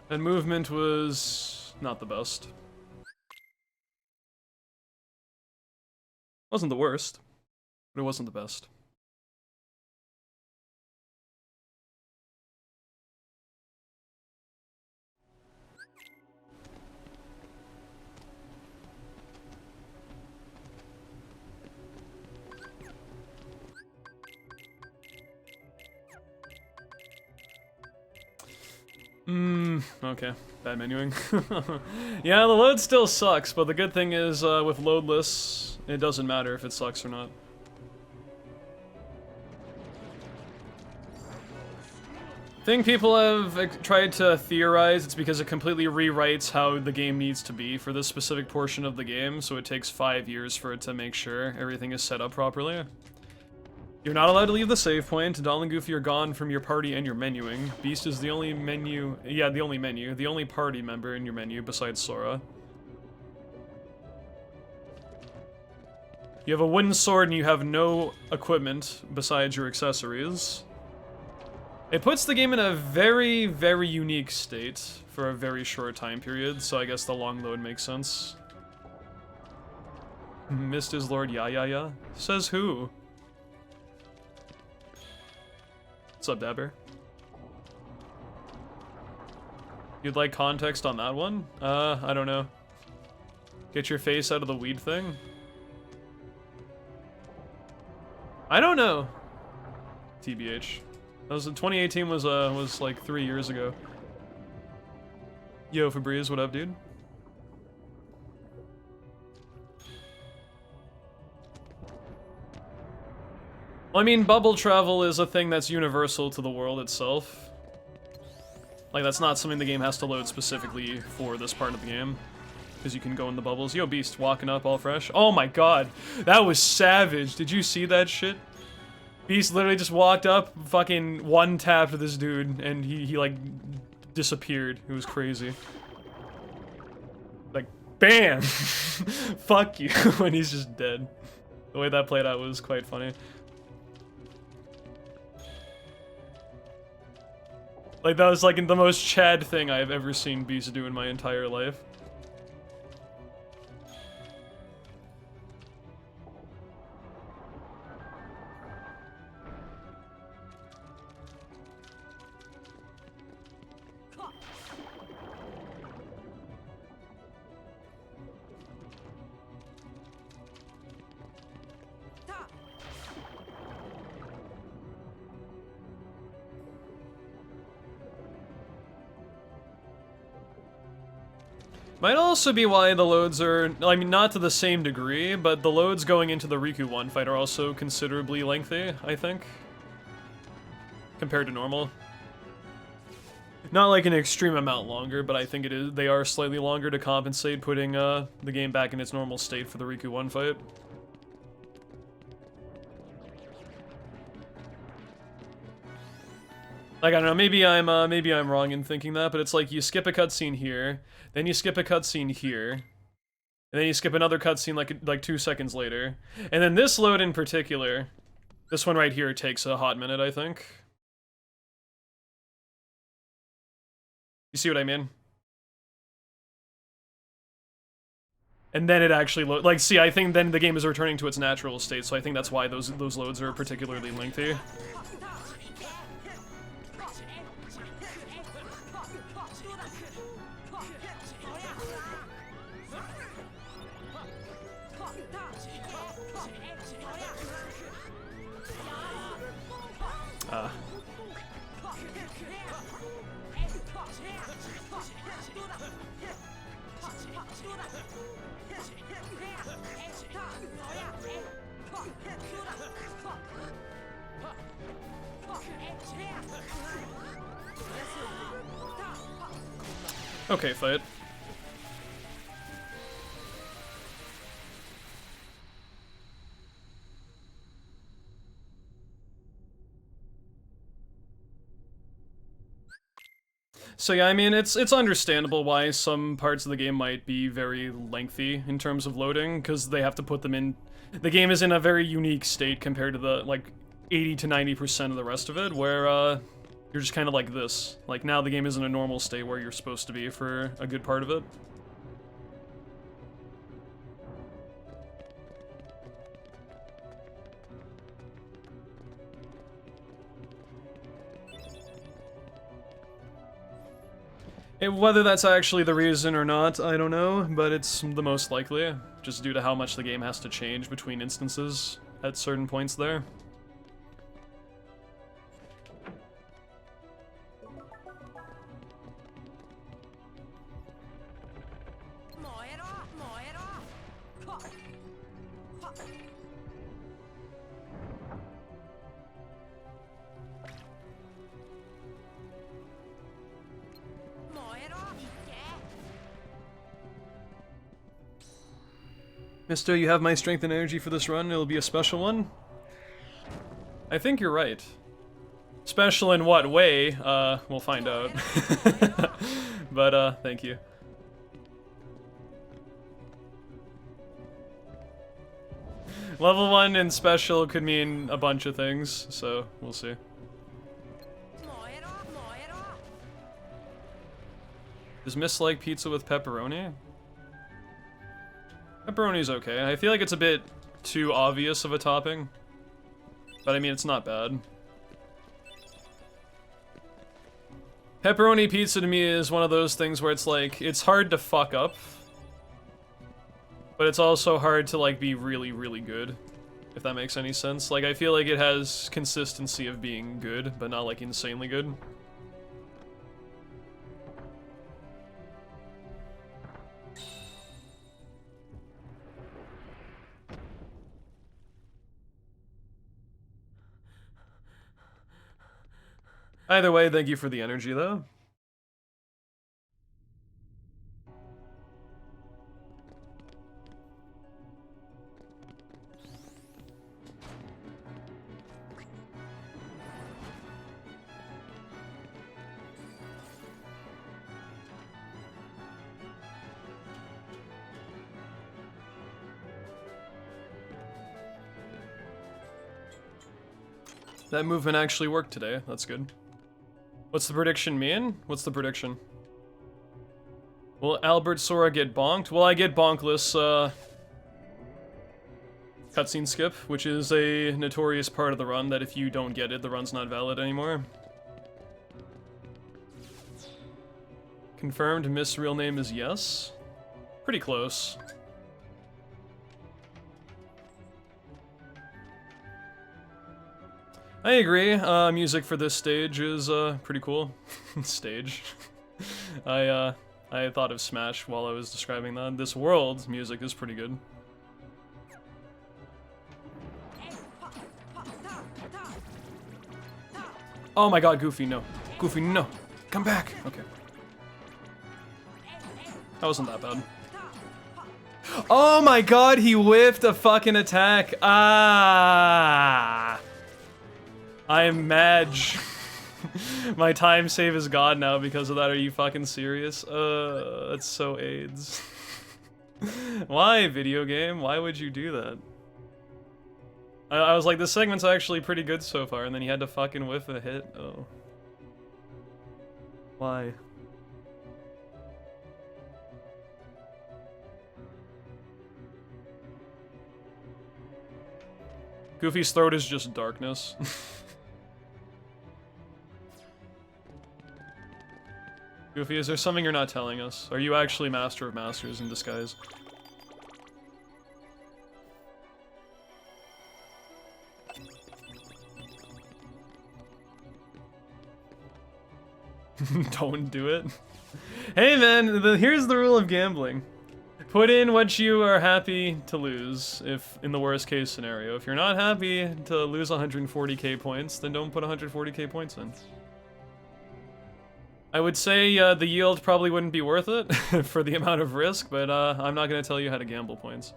And movement was not the best. Wasn't the worst, but it wasn't the best. Okay. Bad menuing. Yeah, the load still sucks, but the good thing is, with loadless, it doesn't matter if it sucks or not. Thing people have tried to theorize, it's because it completely rewrites how the game needs to be for this specific portion of the game, so it takes 5 years for it to make sure everything is set up properly. You're not allowed to leave the save point. Donald and Goofy are gone from your party and your menuing. Beast is the only menu, yeah, the only menu, the only party member in your menu besides Sora. You have a wooden sword and you have no equipment besides your accessories. It puts the game in a very, very unique state for a very short time period, so I guess the long load makes sense. Missed his lord, yeah. Says who? What's up, Dabber? You'd like context on that one? I don't know. Get your face out of the weed thing? I don't know. TBH. That was 2018 was like 3 years ago. Yo, Febreze, what up, dude? Well, I mean, bubble travel is a thing that's universal to the world itself. Like, that's not something the game has to load specifically for this part of the game. Because you can go in the bubbles. Yo, Beast, walking up all fresh. Oh my god, that was savage. Did you see that shit? Beast literally just walked up, fucking one-tapped this dude, and he like, disappeared. It was crazy. Like, BAM! Fuck you, when he's just dead. The way that played out was quite funny. Like, that was like the most Chad thing I've ever seen Beast do in my entire life. Might also be why the loads are, I mean, not to the same degree, but the loads going into the Riku 1 fight are also considerably lengthy, I think. Compared to normal. Not like an extreme amount longer, but I think they are slightly longer to compensate putting the game back in its normal state for the Riku 1 fight. Like, I don't know, maybe I'm wrong in thinking that, but it's like you skip a cutscene here, then you skip a cutscene here, and then you skip another cutscene like 2 seconds later. And then this load in particular, this one right here takes a hot minute, I think. You see what I mean? And then it actually like, see, I think then the game is returning to its natural state, so I think that's why those loads are particularly lengthy. Okay, fight. So yeah, I mean, it's understandable why some parts of the game might be very lengthy in terms of loading, because they have to put them in... The game is in a very unique state compared to the, like, 80 to 90% of the rest of it, where, you're just kind of like this. Like, now the game is in a normal state where you're supposed to be for a good part of it. Whether that's actually the reason or not, I don't know, but it's the most likely, just due to how much the game has to change between instances at certain points there. Mister, you have my strength and energy for this run. It'll be a special one. I think you're right. Special in what way? We'll find out. But, thank you. Level 1 and special could mean a bunch of things, so we'll see. Does Miss like pizza with pepperoni? Pepperoni's okay. I feel like it's a bit too obvious of a topping. But I mean, it's not bad. Pepperoni pizza to me is one of those things where it's like, it's hard to fuck up. But it's also hard to like be really, really good. If that makes any sense. Like, I feel like it has consistency of being good, but not like insanely good. Either way, thank you for the energy, though. That movement actually worked today. That's good. What's the prediction mean? What's the prediction? Will Albert Sora get bonked? Well, I get bonkless, cutscene skip, which is a notorious part of the run that if you don't get it, the run's not valid anymore. Confirmed Miss real name is yes. Pretty close. I agree. Music for this stage is pretty cool. Stage. I thought of Smash while I was describing that. This world's music is pretty good. Oh my god, Goofy, no. Goofy, no. Come back. Okay. That wasn't that bad. Oh my god, he whiffed a fucking attack. Ah. I am Madge. My time save is gone now because of that. Are you fucking serious? That's so AIDS. Why, video game? Why would you do that? I was like, this segment's actually pretty good so far, and then he had to fucking whiff a hit. Oh. Why? Goofy's throat is just darkness. Goofy, is there something you're not telling us? Are you actually Master of Masters in disguise? Don't do it. Hey man, here's the rule of gambling. Put in what you are happy to lose, if in the worst case scenario. If you're not happy to lose 140k points, then don't put 140k points in. I would say the yield probably wouldn't be worth it for the amount of risk, but I'm not going to tell you how to gamble points.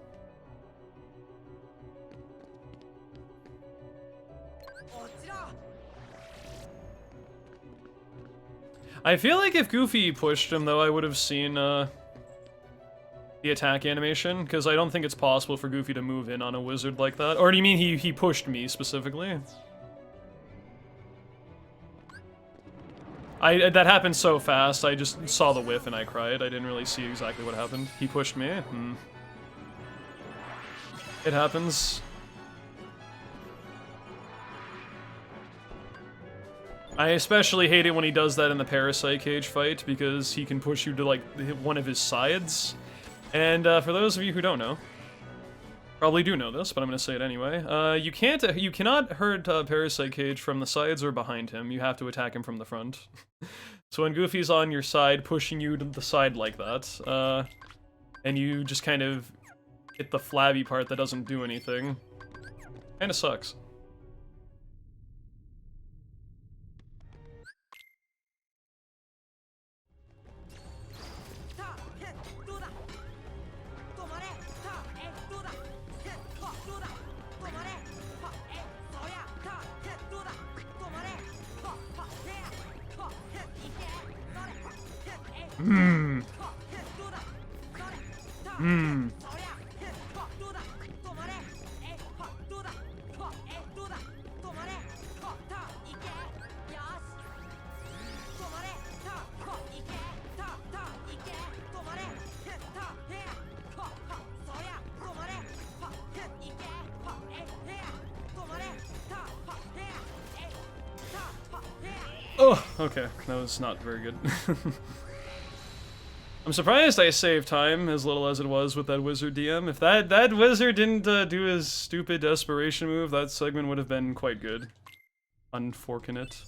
I feel like if Goofy pushed him, though, I would have seen the attack animation, because I don't think it's possible for Goofy to move in on a wizard like that. Or do you mean he pushed me, specifically? That happened so fast, I just saw the whiff and I cried. I didn't really see exactly what happened. He pushed me? It happens. I especially hate it when he does that in the Parasite Cage fight, because he can push you to, like, one of his sides. And for those of you who don't know, probably do know this, but I'm gonna say it anyway. You cannot hurt Parasite Cage from the sides or behind him. You have to attack him from the front. So when Goofy's on your side, pushing you to the side like that, and you just kind of hit the flabby part that doesn't do anything, kinda sucks. Oh, okay, that was not very good. I'm surprised I saved time as little as it was with that wizard DM. If that wizard didn't do his stupid desperation move, that segment would have been quite good. Unfortunate.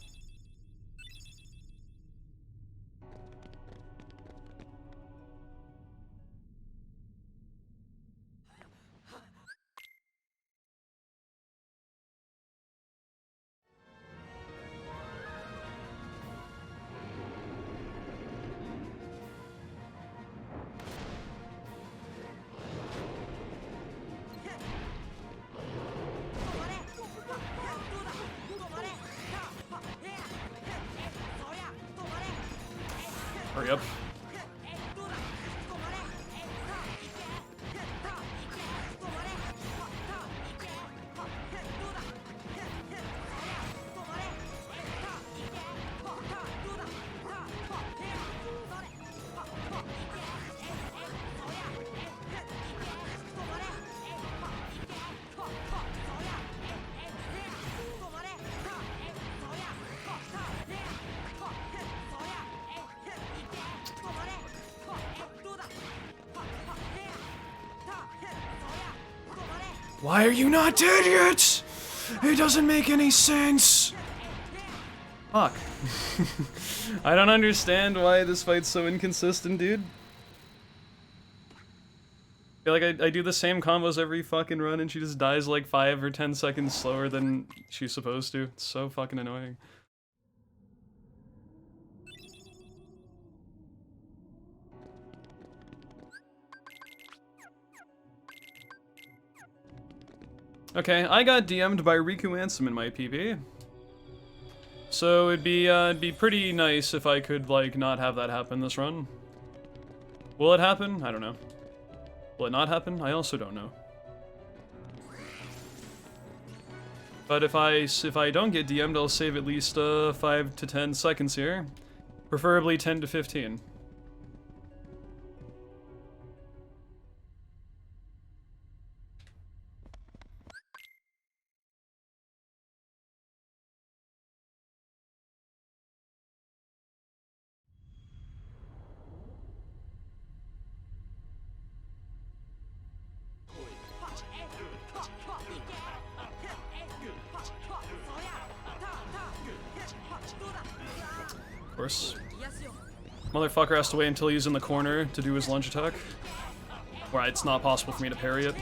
Hurry up. Why are you not dead yet? It doesn't make any sense. Fuck. I don't understand why this fight's so inconsistent, dude. I feel like I do the same combos every fucking run and she just dies like 5 or 10 seconds slower than she's supposed to. It's so fucking annoying. Okay, I got DM'd by Riku Ansem in my PB. So it'd be pretty nice if I could, like, not have that happen this run. Will it happen? I don't know. Will it not happen? I also don't know. But if I don't get DM'd, I'll save at least 5 to 10 seconds here. Preferably 10 to 15. Of course. Motherfucker has to wait until he's in the corner to do his lunge attack. Where it's not possible for me to parry it.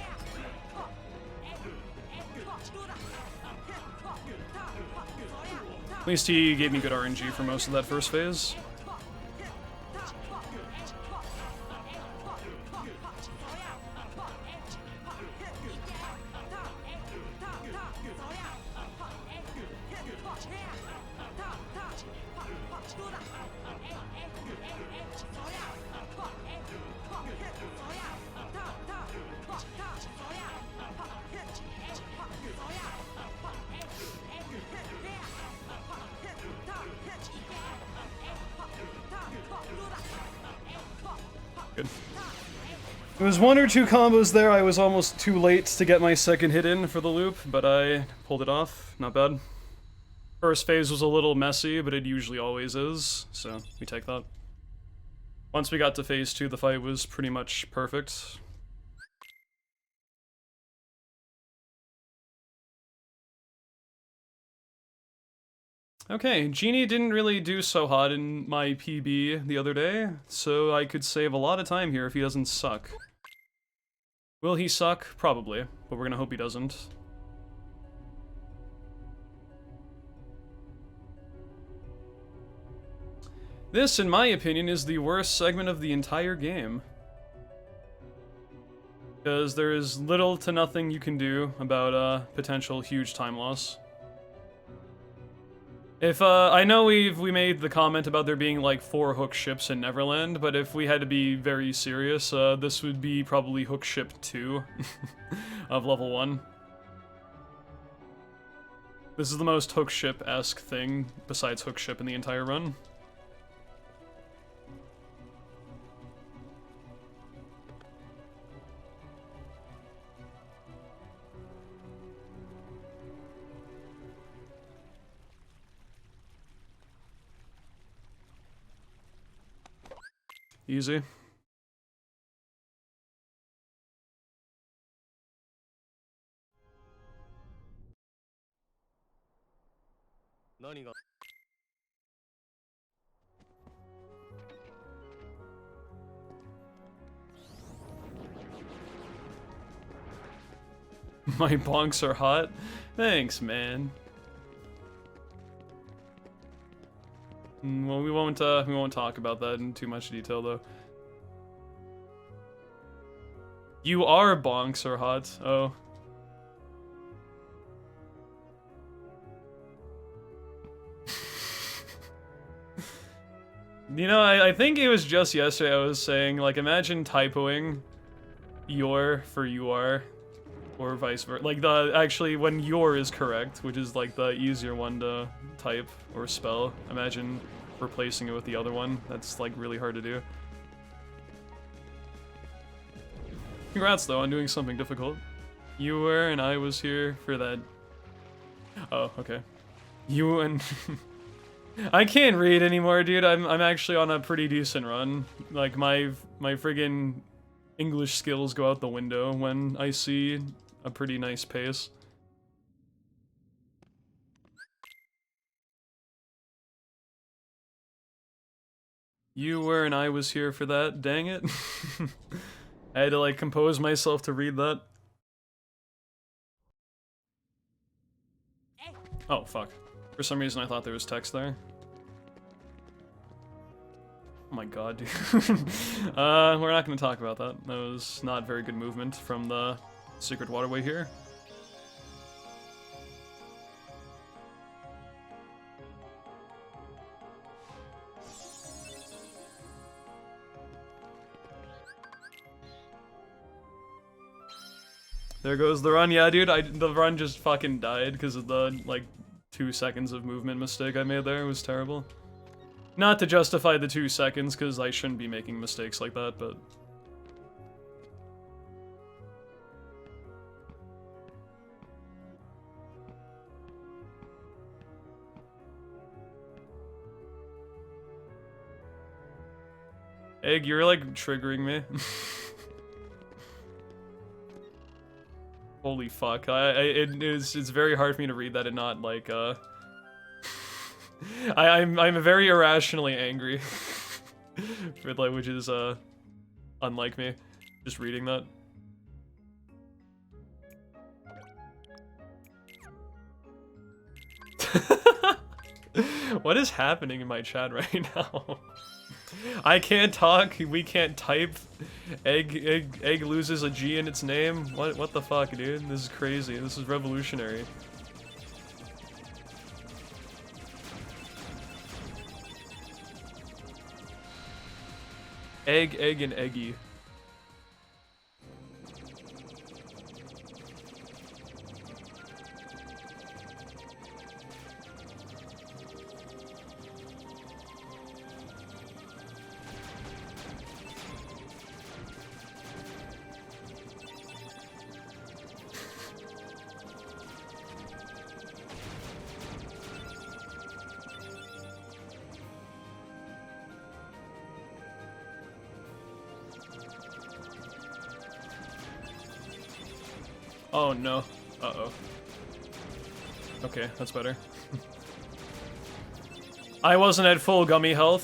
At least he gave me good RNG for most of that first phase. There was 1 or 2 combos there I was almost too late to get my second hit in for the loop, but I pulled it off. Not bad. First phase was a little messy, but it usually always is, so we take that. Once we got to phase 2, the fight was pretty much perfect. Okay, Genie didn't really do so hot in my PB the other day, so I could save a lot of time here if he doesn't suck. Will he suck? Probably, but we're gonna hope he doesn't. This, in my opinion, is the worst segment of the entire game. Because there is little to nothing you can do about potential huge time loss. If, I know we made the comment about there being like 4 hook ships in Neverland, but if we had to be very serious, this would be probably hook ship 2 of level 1. This is the most hook ship-esque thing besides hook ship in the entire run. Easy. My bonks are hot. Thanks, man. Well, we won't talk about that in too much detail, though. You are bonks are hot. Oh. You know, I think it was just yesterday I was saying, like, imagine typoing your for you are, or vice versa. Like, actually, when your is correct, which is, like, the easier one to type or spell, imagine replacing it with the other one. That's, like, really hard to do. Congrats, though, on doing something difficult. You were, and I was here for that. Oh, okay. You and... I can't read anymore, dude. I'm actually on a pretty decent run. Like, my friggin' English skills go out the window when I see a pretty nice pace. You were and I was here for that, dang it. I had to, like, compose myself to read that. Oh, fuck. For some reason I thought there was text there. Oh my god, dude. We're not gonna talk about that. That was not very good movement from the secret waterway here. There goes the run. Yeah, dude, the run just fucking died because of the, like, 2 seconds of movement mistake I made there. It was terrible. Not to justify the 2 seconds, because I shouldn't be making mistakes like that, but... Egg, you're, like, triggering me. Holy fuck, it's very hard for me to read that and not, like, I'm very irrationally angry. Which is, unlike me. Just reading that. What is happening in my chat right now? I can't talk, we can't type. Egg loses a G in its name. What the fuck, dude? This is crazy. This is revolutionary. Egg, and eggy. Oh no. Uh-oh. Okay, that's better. I wasn't at full gummy health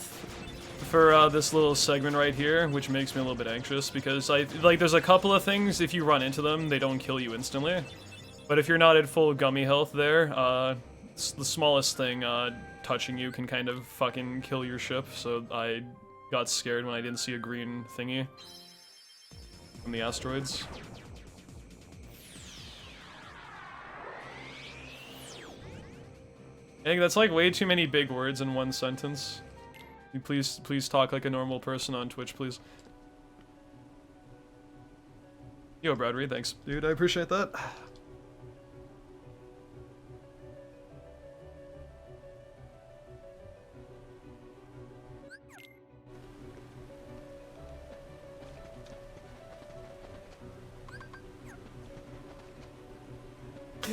for this little segment right here, which makes me a little bit anxious because there's a couple of things, if you run into them, they don't kill you instantly. But if you're not at full gummy health there, the smallest thing touching you can kind of fucking kill your ship, so I got scared when I didn't see a green thingy from the asteroids. Egg, that's like way too many big words in one sentence. You please talk like a normal person on Twitch, please. Yo, Brad Reed, thanks. Dude, I appreciate that.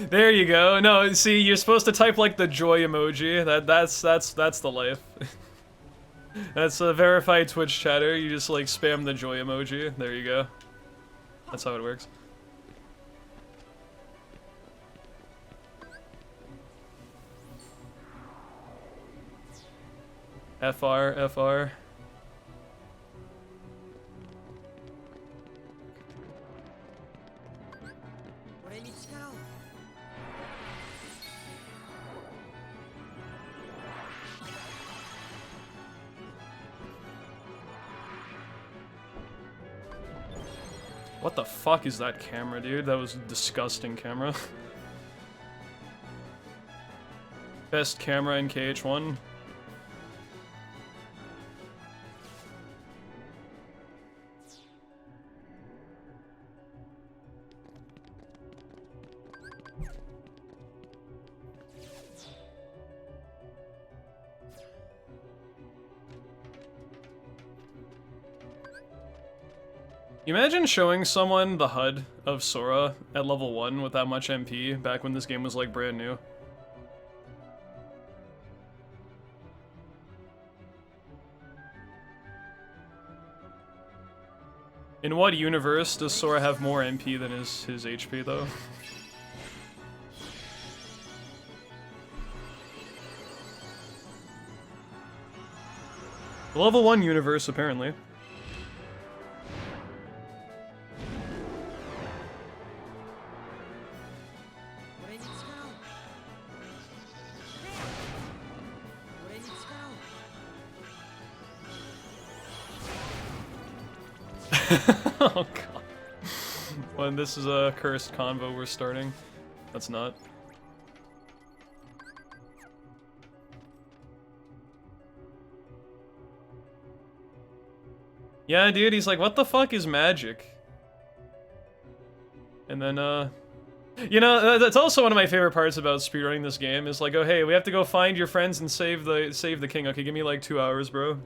There you go. No, see, you're supposed to type like the joy emoji. That's the life. That's a verified Twitch chatter. You just like spam the joy emoji. There you go. That's how it works. FR, FR. What the fuck is that camera, dude? That was a disgusting camera. Best camera in KH1. Imagine showing someone the HUD of Sora at level 1 with that much MP back when this game was like brand new. In what universe does Sora have more MP than his HP though? The level 1 universe apparently. Oh god. When this is a cursed convo we're starting. That's not. Yeah, dude, he's like, what the fuck is magic? And then, you know, that's also one of my favorite parts about speedrunning this game, is like, oh hey, we have to go find your friends and save the king. Okay, give me like 2 hours, bro.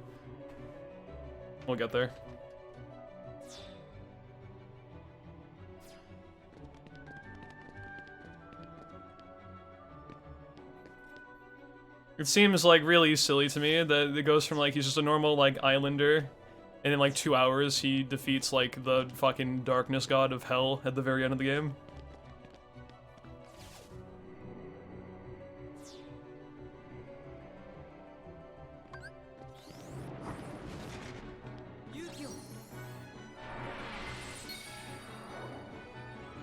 We'll get there. It seems like really silly to me that it goes from like he's just a normal like islander, and in like 2 hours he defeats like the fucking darkness god of hell at the very end of the game.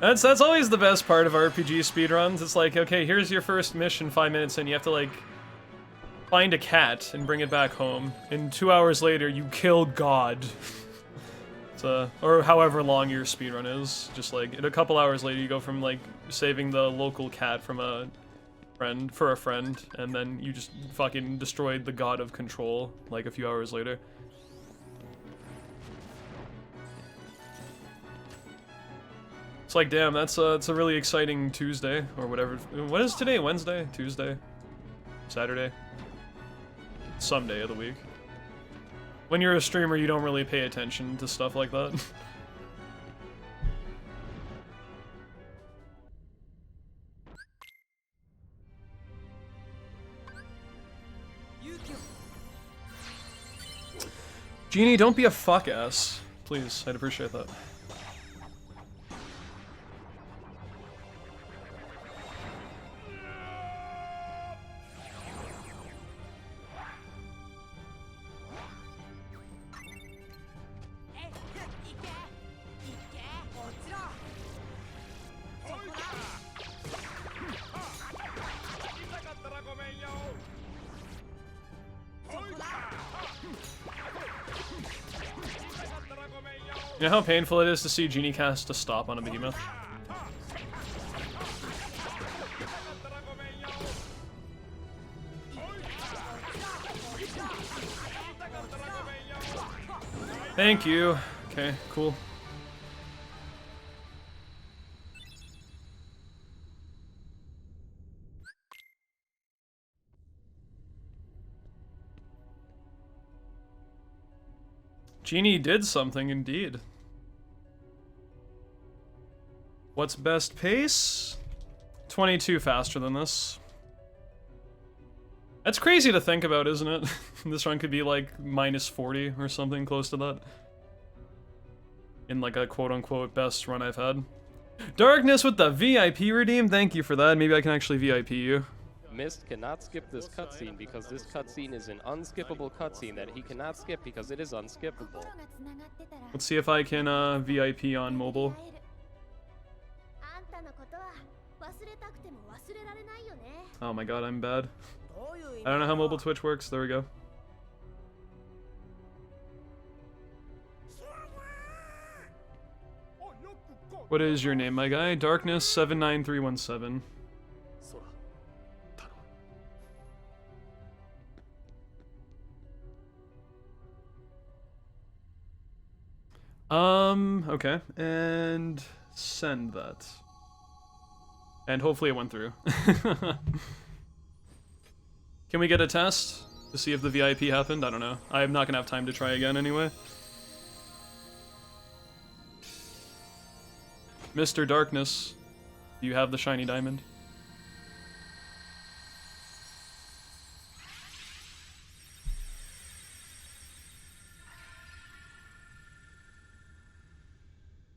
That's always the best part of RPG speedruns. It's like, okay, here's your first mission 5 minutes in, you have to like find a cat and bring it back home, and 2 hours later you kill God. Or however long your speedrun is. Just like, in a couple hours later you go from like saving the local cat from a friend, and then you just fucking destroyed the god of control like a few hours later. It's like, damn, it's a really exciting Tuesday, or whatever. What is today? Wednesday? Tuesday? Saturday? Some day of the week. When you're a streamer, you don't really pay attention to stuff like that. Genie, don't be a fuck ass. Please, I'd appreciate that. You know how painful it is to see Genie cast a stop on a behemoth? Thank you. Okay, cool. Genie did something indeed. What's best pace? 22 faster than this. That's crazy to think about, isn't it? This run could be like -40 or something close to that. In like a quote-unquote best run I've had. Darkness with the VIP redeem, thank you for that. Maybe I can actually VIP you. Mist cannot skip this cutscene because this cutscene is an unskippable cutscene that he cannot skip because it is unskippable. Let's see if I can VIP on mobile. Oh my god, I'm bad. I don't know how mobile Twitch works. There we go. What is your name, my guy? Darkness79317. Okay. And send that. And hopefully it went through. Can we get a test to see if the VIP happened? I don't know. I'm not gonna have time to try again anyway. Mr. Darkness, do you have the shiny diamond?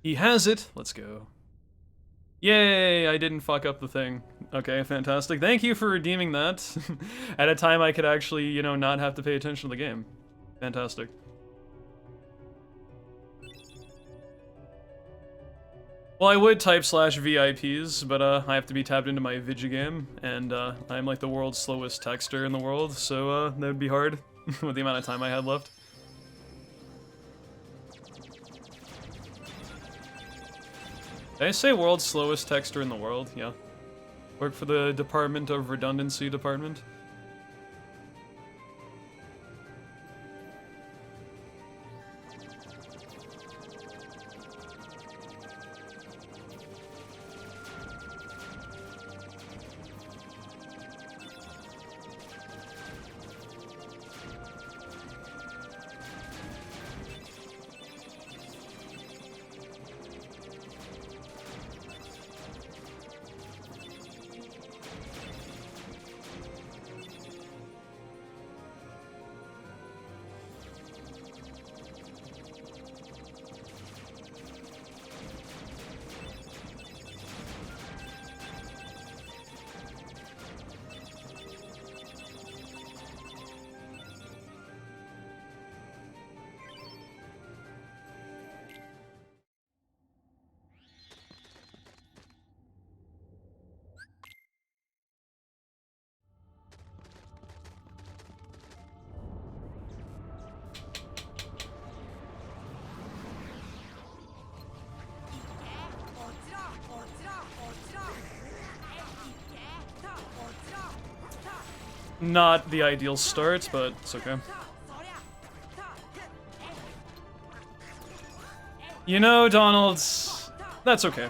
He has it! Let's go. Yay! I didn't fuck up the thing. Okay, fantastic. Thank you for redeeming that. At a time I could actually, you know, not have to pay attention to the game. Fantastic. Well, I would type /VIPs, but I have to be tapped into my Vigigame, and I'm like the world's slowest texter in the world, so that would be hard with the amount of time I had left. Did I say world's slowest texter in the world? Yeah. Work for the Department of Redundancy Department. Not the ideal start, but it's okay. You know, Donald, that's okay.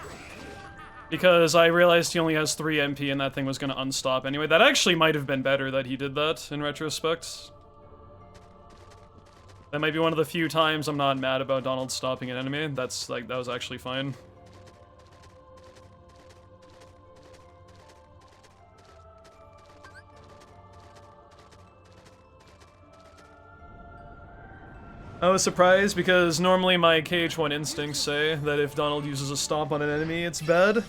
Because I realized he only has 3 MP and that thing was gonna unstop anyway. That actually might have been better that he did that, in retrospect. That might be one of the few times I'm not mad about Donald stopping an enemy. That's, like, that was actually fine. I was surprised because normally my KH1 instincts say that if Donald uses a stomp on an enemy, it's bad.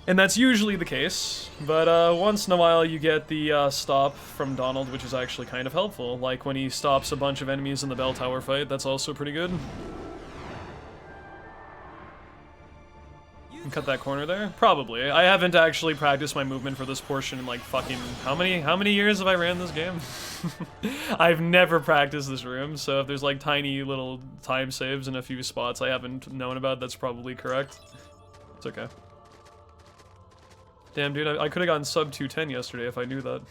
And that's usually the case, but once in a while you get the stop from Donald, which is actually kind of helpful. Like when he stops a bunch of enemies in the bell tower fight, that's also pretty good. Cut that corner there? Probably. I haven't actually practiced my movement for this portion in like fucking... How many years have I ran this game? I've never practiced this room, so if there's like tiny little time saves in a few spots I haven't known about, that's probably correct. It's okay. Damn, dude, I could've gotten sub 210 yesterday if I knew that.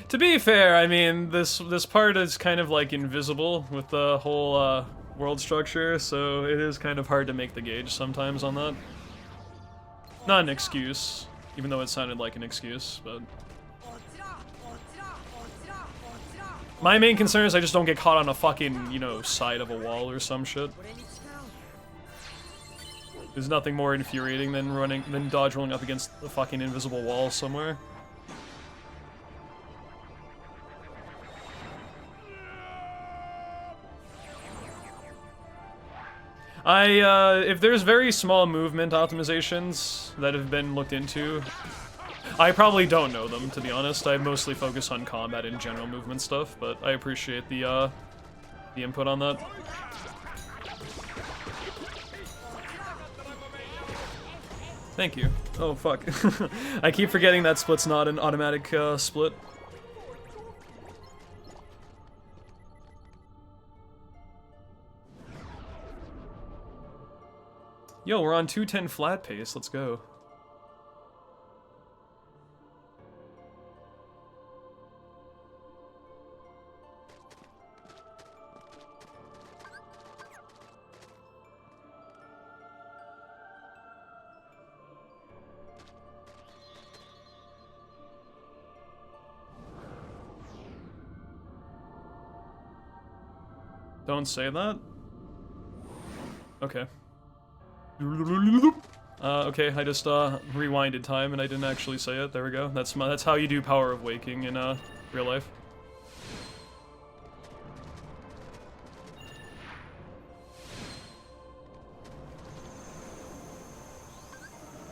To be fair, I mean, this part is kind of like invisible with the whole world structure, so it is kind of hard to make the gauge sometimes on that. Not an excuse, even though it sounded like an excuse, but... My main concern is I just don't get caught on a fucking, you know, side of a wall or some shit. There's nothing more infuriating than dodge rolling up against the fucking invisible wall somewhere. If there's very small movement optimizations that have been looked into, I probably don't know them, to be honest. I mostly focus on combat and general movement stuff, but I appreciate the input on that. Thank you. Oh, fuck. I keep forgetting that split's not an automatic split. Yo, we're on 210 flat pace. Let's go. Don't say that? Okay. Okay, I just rewinded time and I didn't actually say it. There we go. That's how you do Power of Waking in real life.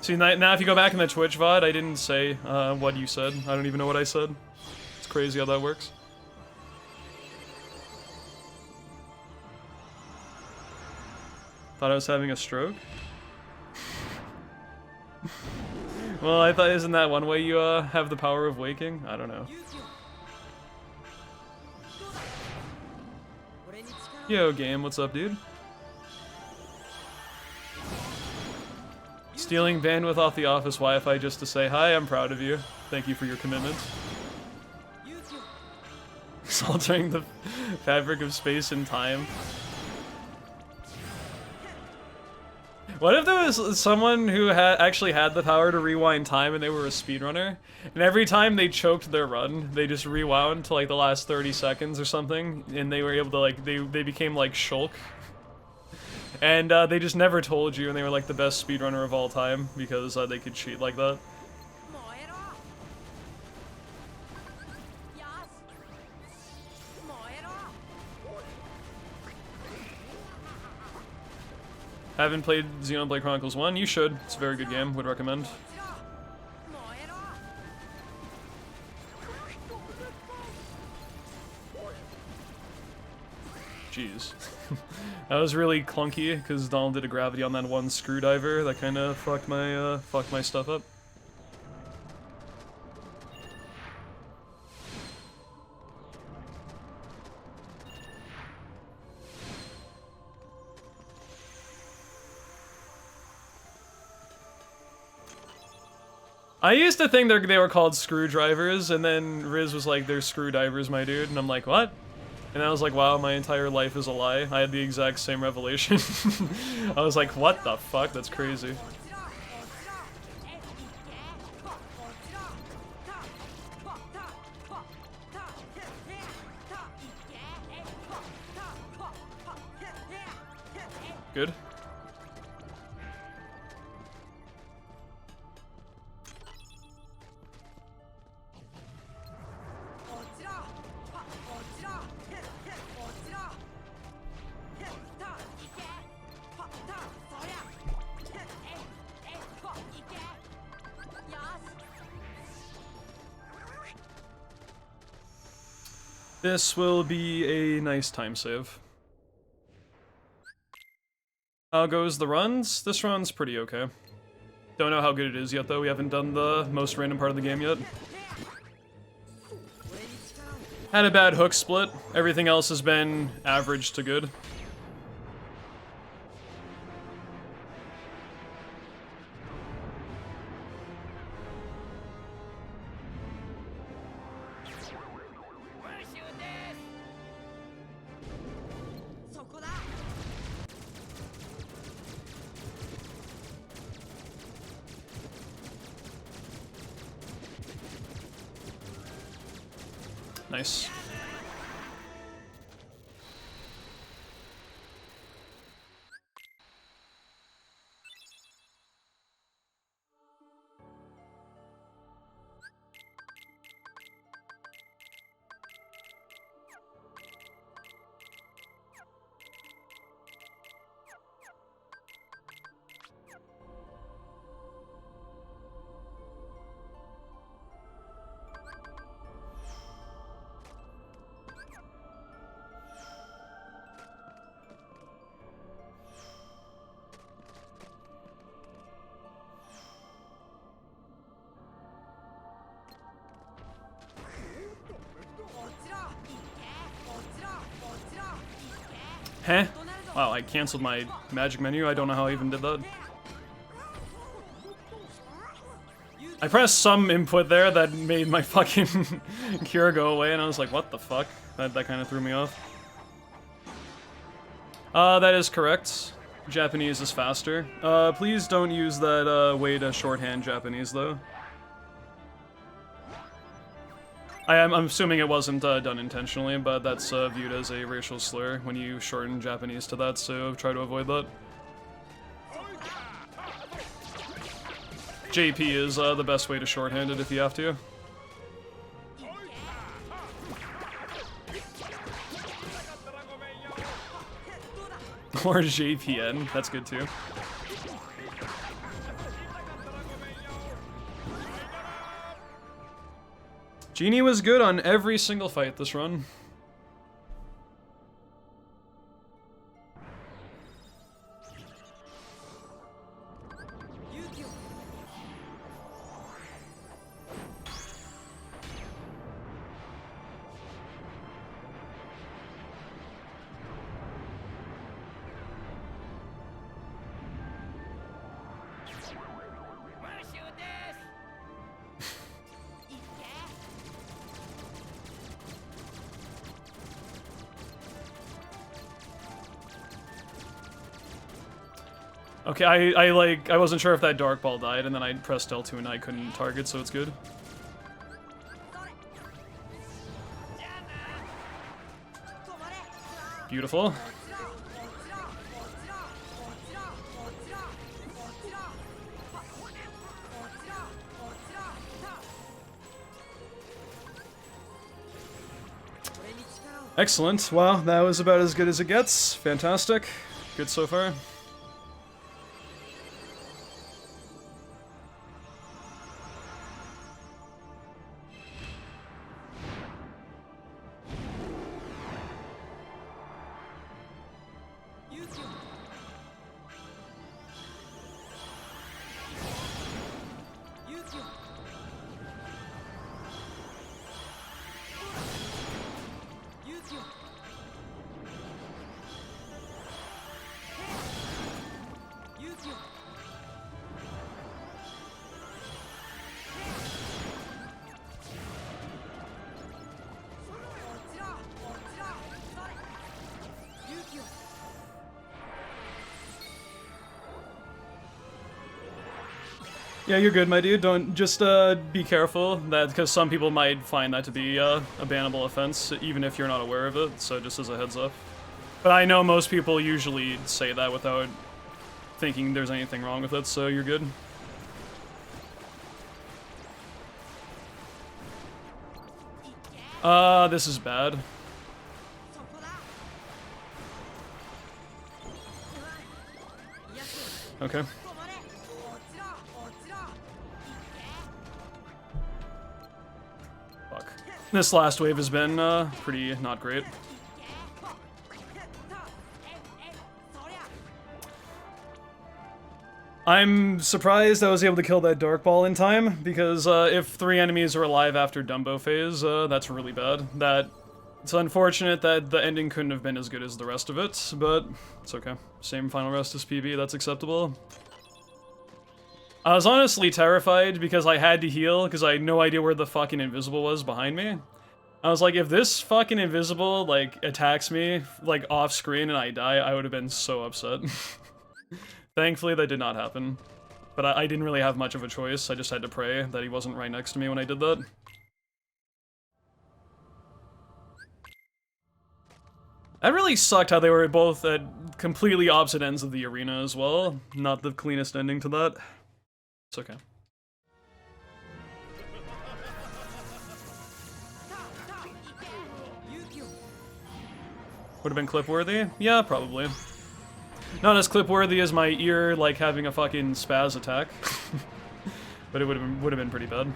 See, now if you go back in the Twitch VOD, I didn't say what you said. I don't even know what I said. It's crazy how that works. Thought I was having a stroke? Well, I thought, isn't that one way you have the power of waking? I don't know. Yo, game, what's up, dude? Stealing bandwidth off the office Wi-Fi just to say hi, I'm proud of you. Thank you for your commitment. Altering the fabric of space and time. What if there was someone who actually had the power to rewind time and they were a speedrunner, and every time they choked their run, they just rewound to like the last 30 seconds or something, and they were able to like, they became like Shulk. And they just never told you, and they were like the best speedrunner of all time because they could cheat like that. Haven't played Xenoblade Chronicles 1? You should. It's a very good game. Would recommend. Jeez. That was really clunky because Donald did a gravity on that one screwdriver. That kind of fucked my stuff up. I used to think they were called screwdrivers, and then Riz was like, they're screwdrivers, my dude, and I'm like, what? And I was like, wow, my entire life is a lie. I had the exact same revelation. I was like, what the fuck? That's crazy. Good. This will be a nice time save. How goes the runs? This run's pretty okay. Don't know how good it is yet though, we haven't done the most random part of the game yet. Had a bad hook split, everything else has been average to good. Nice. Heh? Wow, I canceled my magic menu. I don't know how I even did that. I pressed some input there that made my fucking cure go away, and I was like, what the fuck? That kind of threw me off. That is correct. Japanese is faster. Please don't use that way to shorthand Japanese, though. I'm assuming it wasn't done intentionally, but that's viewed as a racial slur when you shorten Japanese to that, so try to avoid that. JP is the best way to shorthand it if you have to. Or JPN, that's good too. Genie was good on every single fight this run. Okay, I wasn't sure if that dark ball died, and then I pressed L2 and I couldn't target, so it's good. Beautiful. Excellent. Wow, that was about as good as it gets. Fantastic. Good so far. Yeah, you're good, my dude. Don't just be careful that because some people might find that to be a bannable offense, even if you're not aware of it. So just as a heads up. But I know most people usually say that without thinking there's anything wrong with it. So you're good. This is bad. Okay. Fuck. This last wave has been pretty not great. I'm surprised I was able to kill that dark ball in time, because if 3 enemies are alive after Dumbo phase, that's really bad. It's unfortunate that the ending couldn't have been as good as the rest of it, but it's okay. Same final rest as PB, that's acceptable. I was honestly terrified because I had to heal, because I had no idea where the fucking invisible was behind me. I was like, if this fucking invisible, like, attacks me, like, off-screen and I die, I would have been so upset. Thankfully, that did not happen. But I didn't really have much of a choice, I just had to pray that he wasn't right next to me when I did that. That really sucked how they were both at completely opposite ends of the arena as well. Not the cleanest ending to that. It's okay. Would have been clip-worthy? Yeah, probably. Not as clip-worthy as my ear, like, having a fucking spaz attack. But it would have been pretty bad.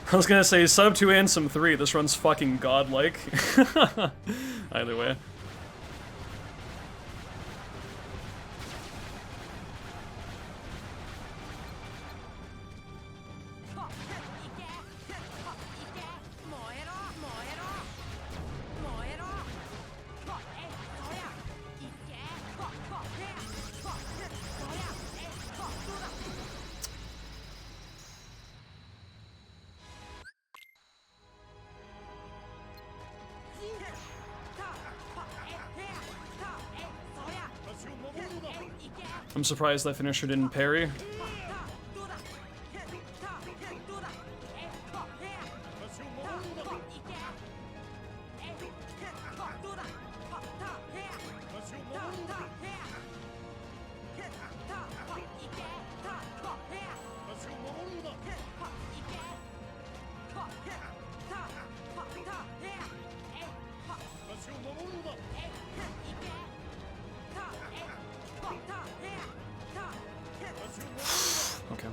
I was gonna say, sub 2 and some 3, this run's fucking godlike. Either way. I'm surprised that finisher didn't parry. Okay.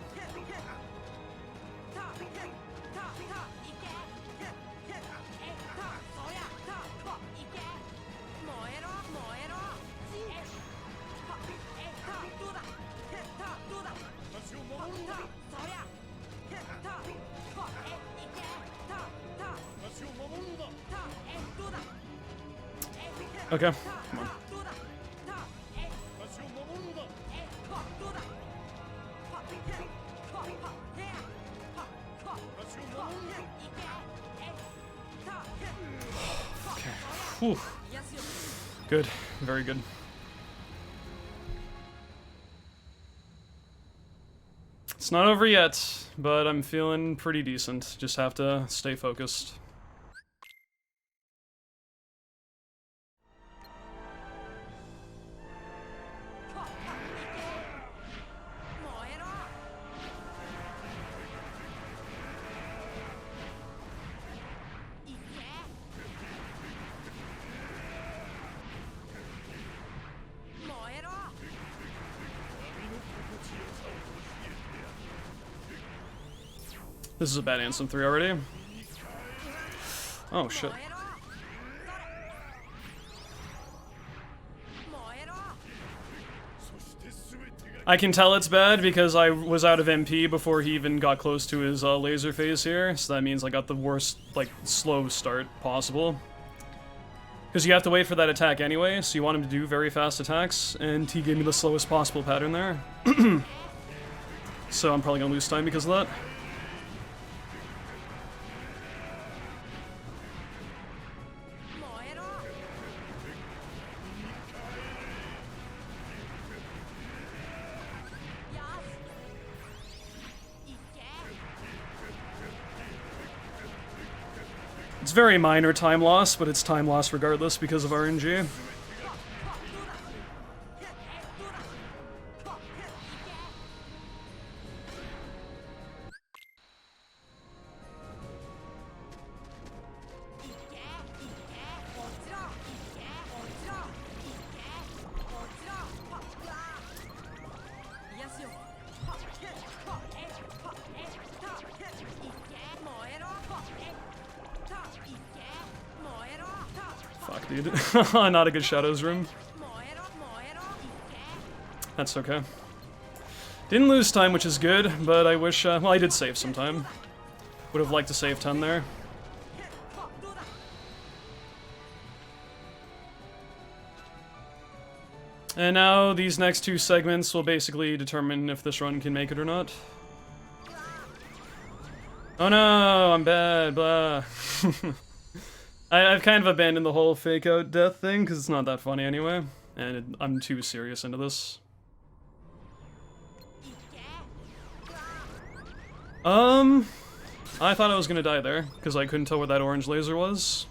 Okay, come on. Okay. Whew. Good, very good. It's not over yet, but I'm feeling pretty decent. Just have to stay focused. This is a bad Anthem 3 already. Oh shit. I can tell it's bad because I was out of MP before he even got close to his laser phase here, so that means I got the worst, like, slow start possible. Because you have to wait for that attack anyway, so you want him to do very fast attacks, and he gave me the slowest possible pattern there. So I'm probably gonna lose time because of that. It's very minor time loss, but it's time loss regardless because of RNG. speed. Not a good Shadows room. That's okay. Didn't lose time, which is good, but I wish, well, I did save some time. Would have liked to save 10 there. And now these next two segments will basically determine if this run can make it or not. Oh no, I'm bad, blah. I've kind of abandoned the whole fake out death thing, because it's not that funny anyway. And I'm too serious into this. I thought I was gonna die there, because I couldn't tell where that orange laser was.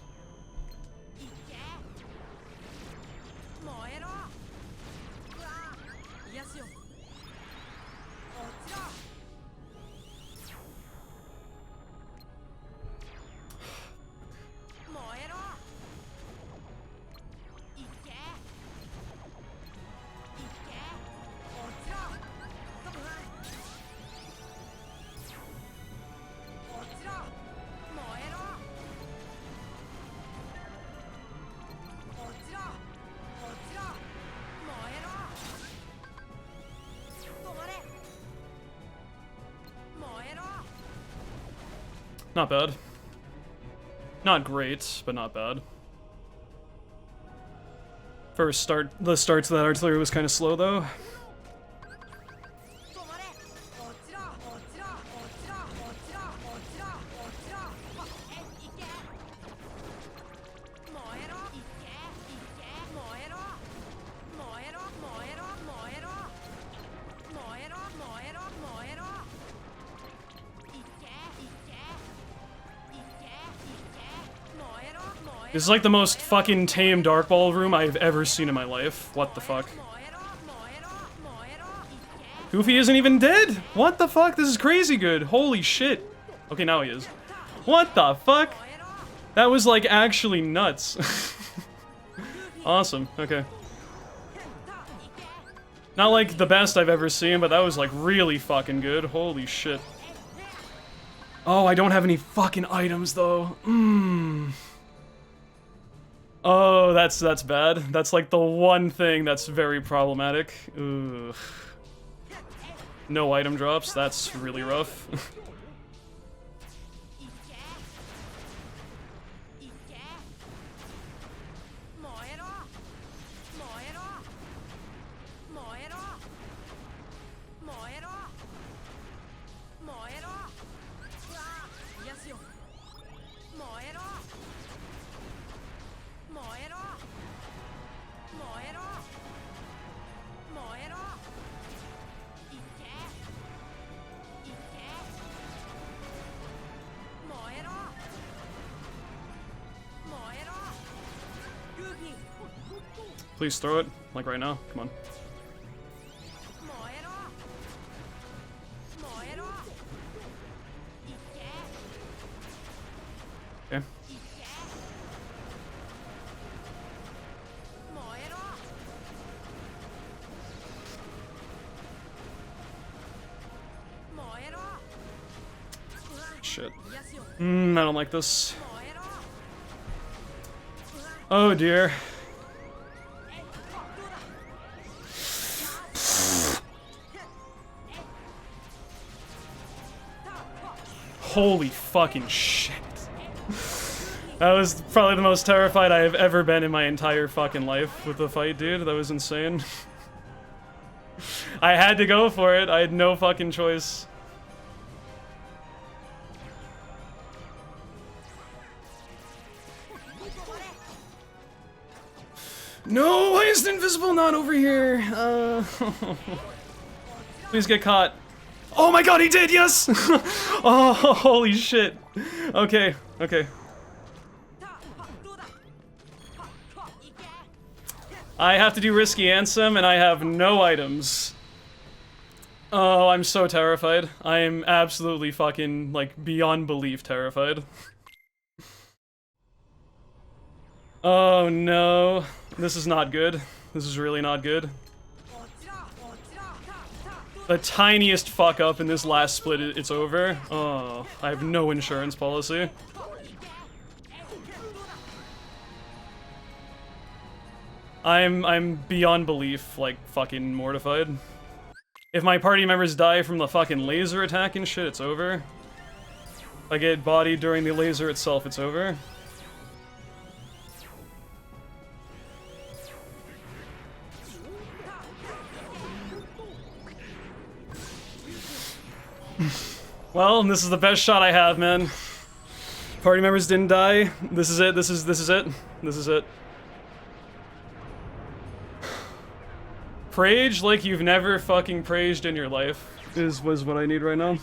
Not bad. Not great, but not bad. The start to that artillery was kind of slow, though. This is like the most fucking tame Dark Ball room I've ever seen in my life. What the fuck? Goofy isn't even dead? What the fuck? This is crazy good. Holy shit. Okay, now he is. What the fuck? That was like actually nuts. Awesome. Okay. Not like the best I've ever seen, but that was like really fucking good. Holy shit. Oh, I don't have any fucking items though. Oh, that's bad. That's like the one thing that's very problematic. Ugh. No item drops, that's really rough. Please throw it, like right now. Come on. Okay. Shit. I don't like this. Oh dear. Holy fucking shit. That was probably the most terrified I have ever been in my entire fucking life with the fight, dude. That was insane. I had to go for it. I had no fucking choice. No, why is the invisible not over here? Please get caught. Oh my god, he did, yes! Oh, holy shit. Okay, okay. I have to do Risky Ansem, and I have no items. Oh, I'm so terrified. I am absolutely fucking, like, beyond belief terrified. Oh no. This is not good. This is really not good. The tiniest fuck up in this last split, it's over. Oh, I have no insurance policy. I'm beyond belief, like, fucking mortified. If my party members die from the fucking laser attack and shit, it's over. If I get bodied during the laser itself, it's over. Well, this is the best shot I have, man. Party members didn't die. This is it. This is it. This is it. Prage like you've never fucking praised in your life was what I need right now.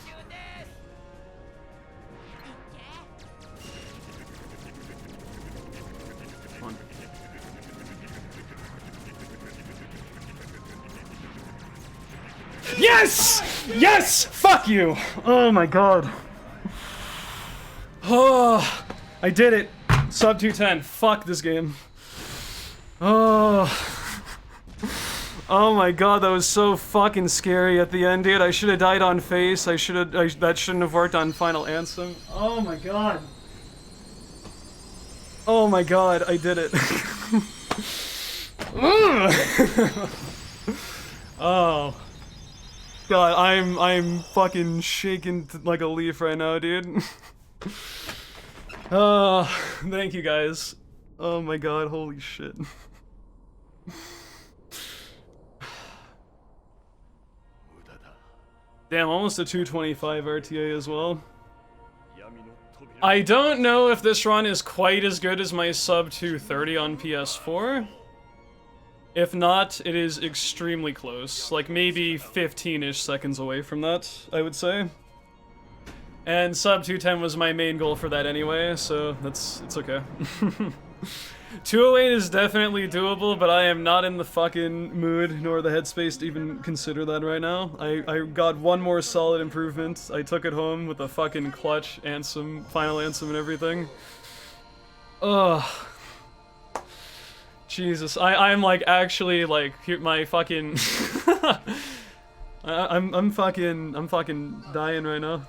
Come on. Yes! Yes! Fuck you! Oh my god. Oh, I did it. Sub 210. Fuck this game. Oh. Oh my god, that was so fucking scary at the end, dude. I should have died on face. That shouldn't have worked on Final Anthem. Oh my god. Oh my god, I did it. Oh. God, I'm fucking shaking like a leaf right now, dude. Oh, thank you guys. Oh my god, holy shit. Damn, almost a 225 RTA as well. I don't know if this run is quite as good as my sub 230 on PS4. If not, it is extremely close. Like, maybe 15-ish seconds away from that, I would say. And sub 210 was my main goal for that anyway, so it's okay. 208 is definitely doable, but I am not in the fucking mood nor the headspace to even consider that right now. I got one more solid improvement. I took it home with a fucking clutch, Ansem, Final Ansem and everything. Ugh. Jesus, I'm like actually like here my fucking I'm fucking dying right now.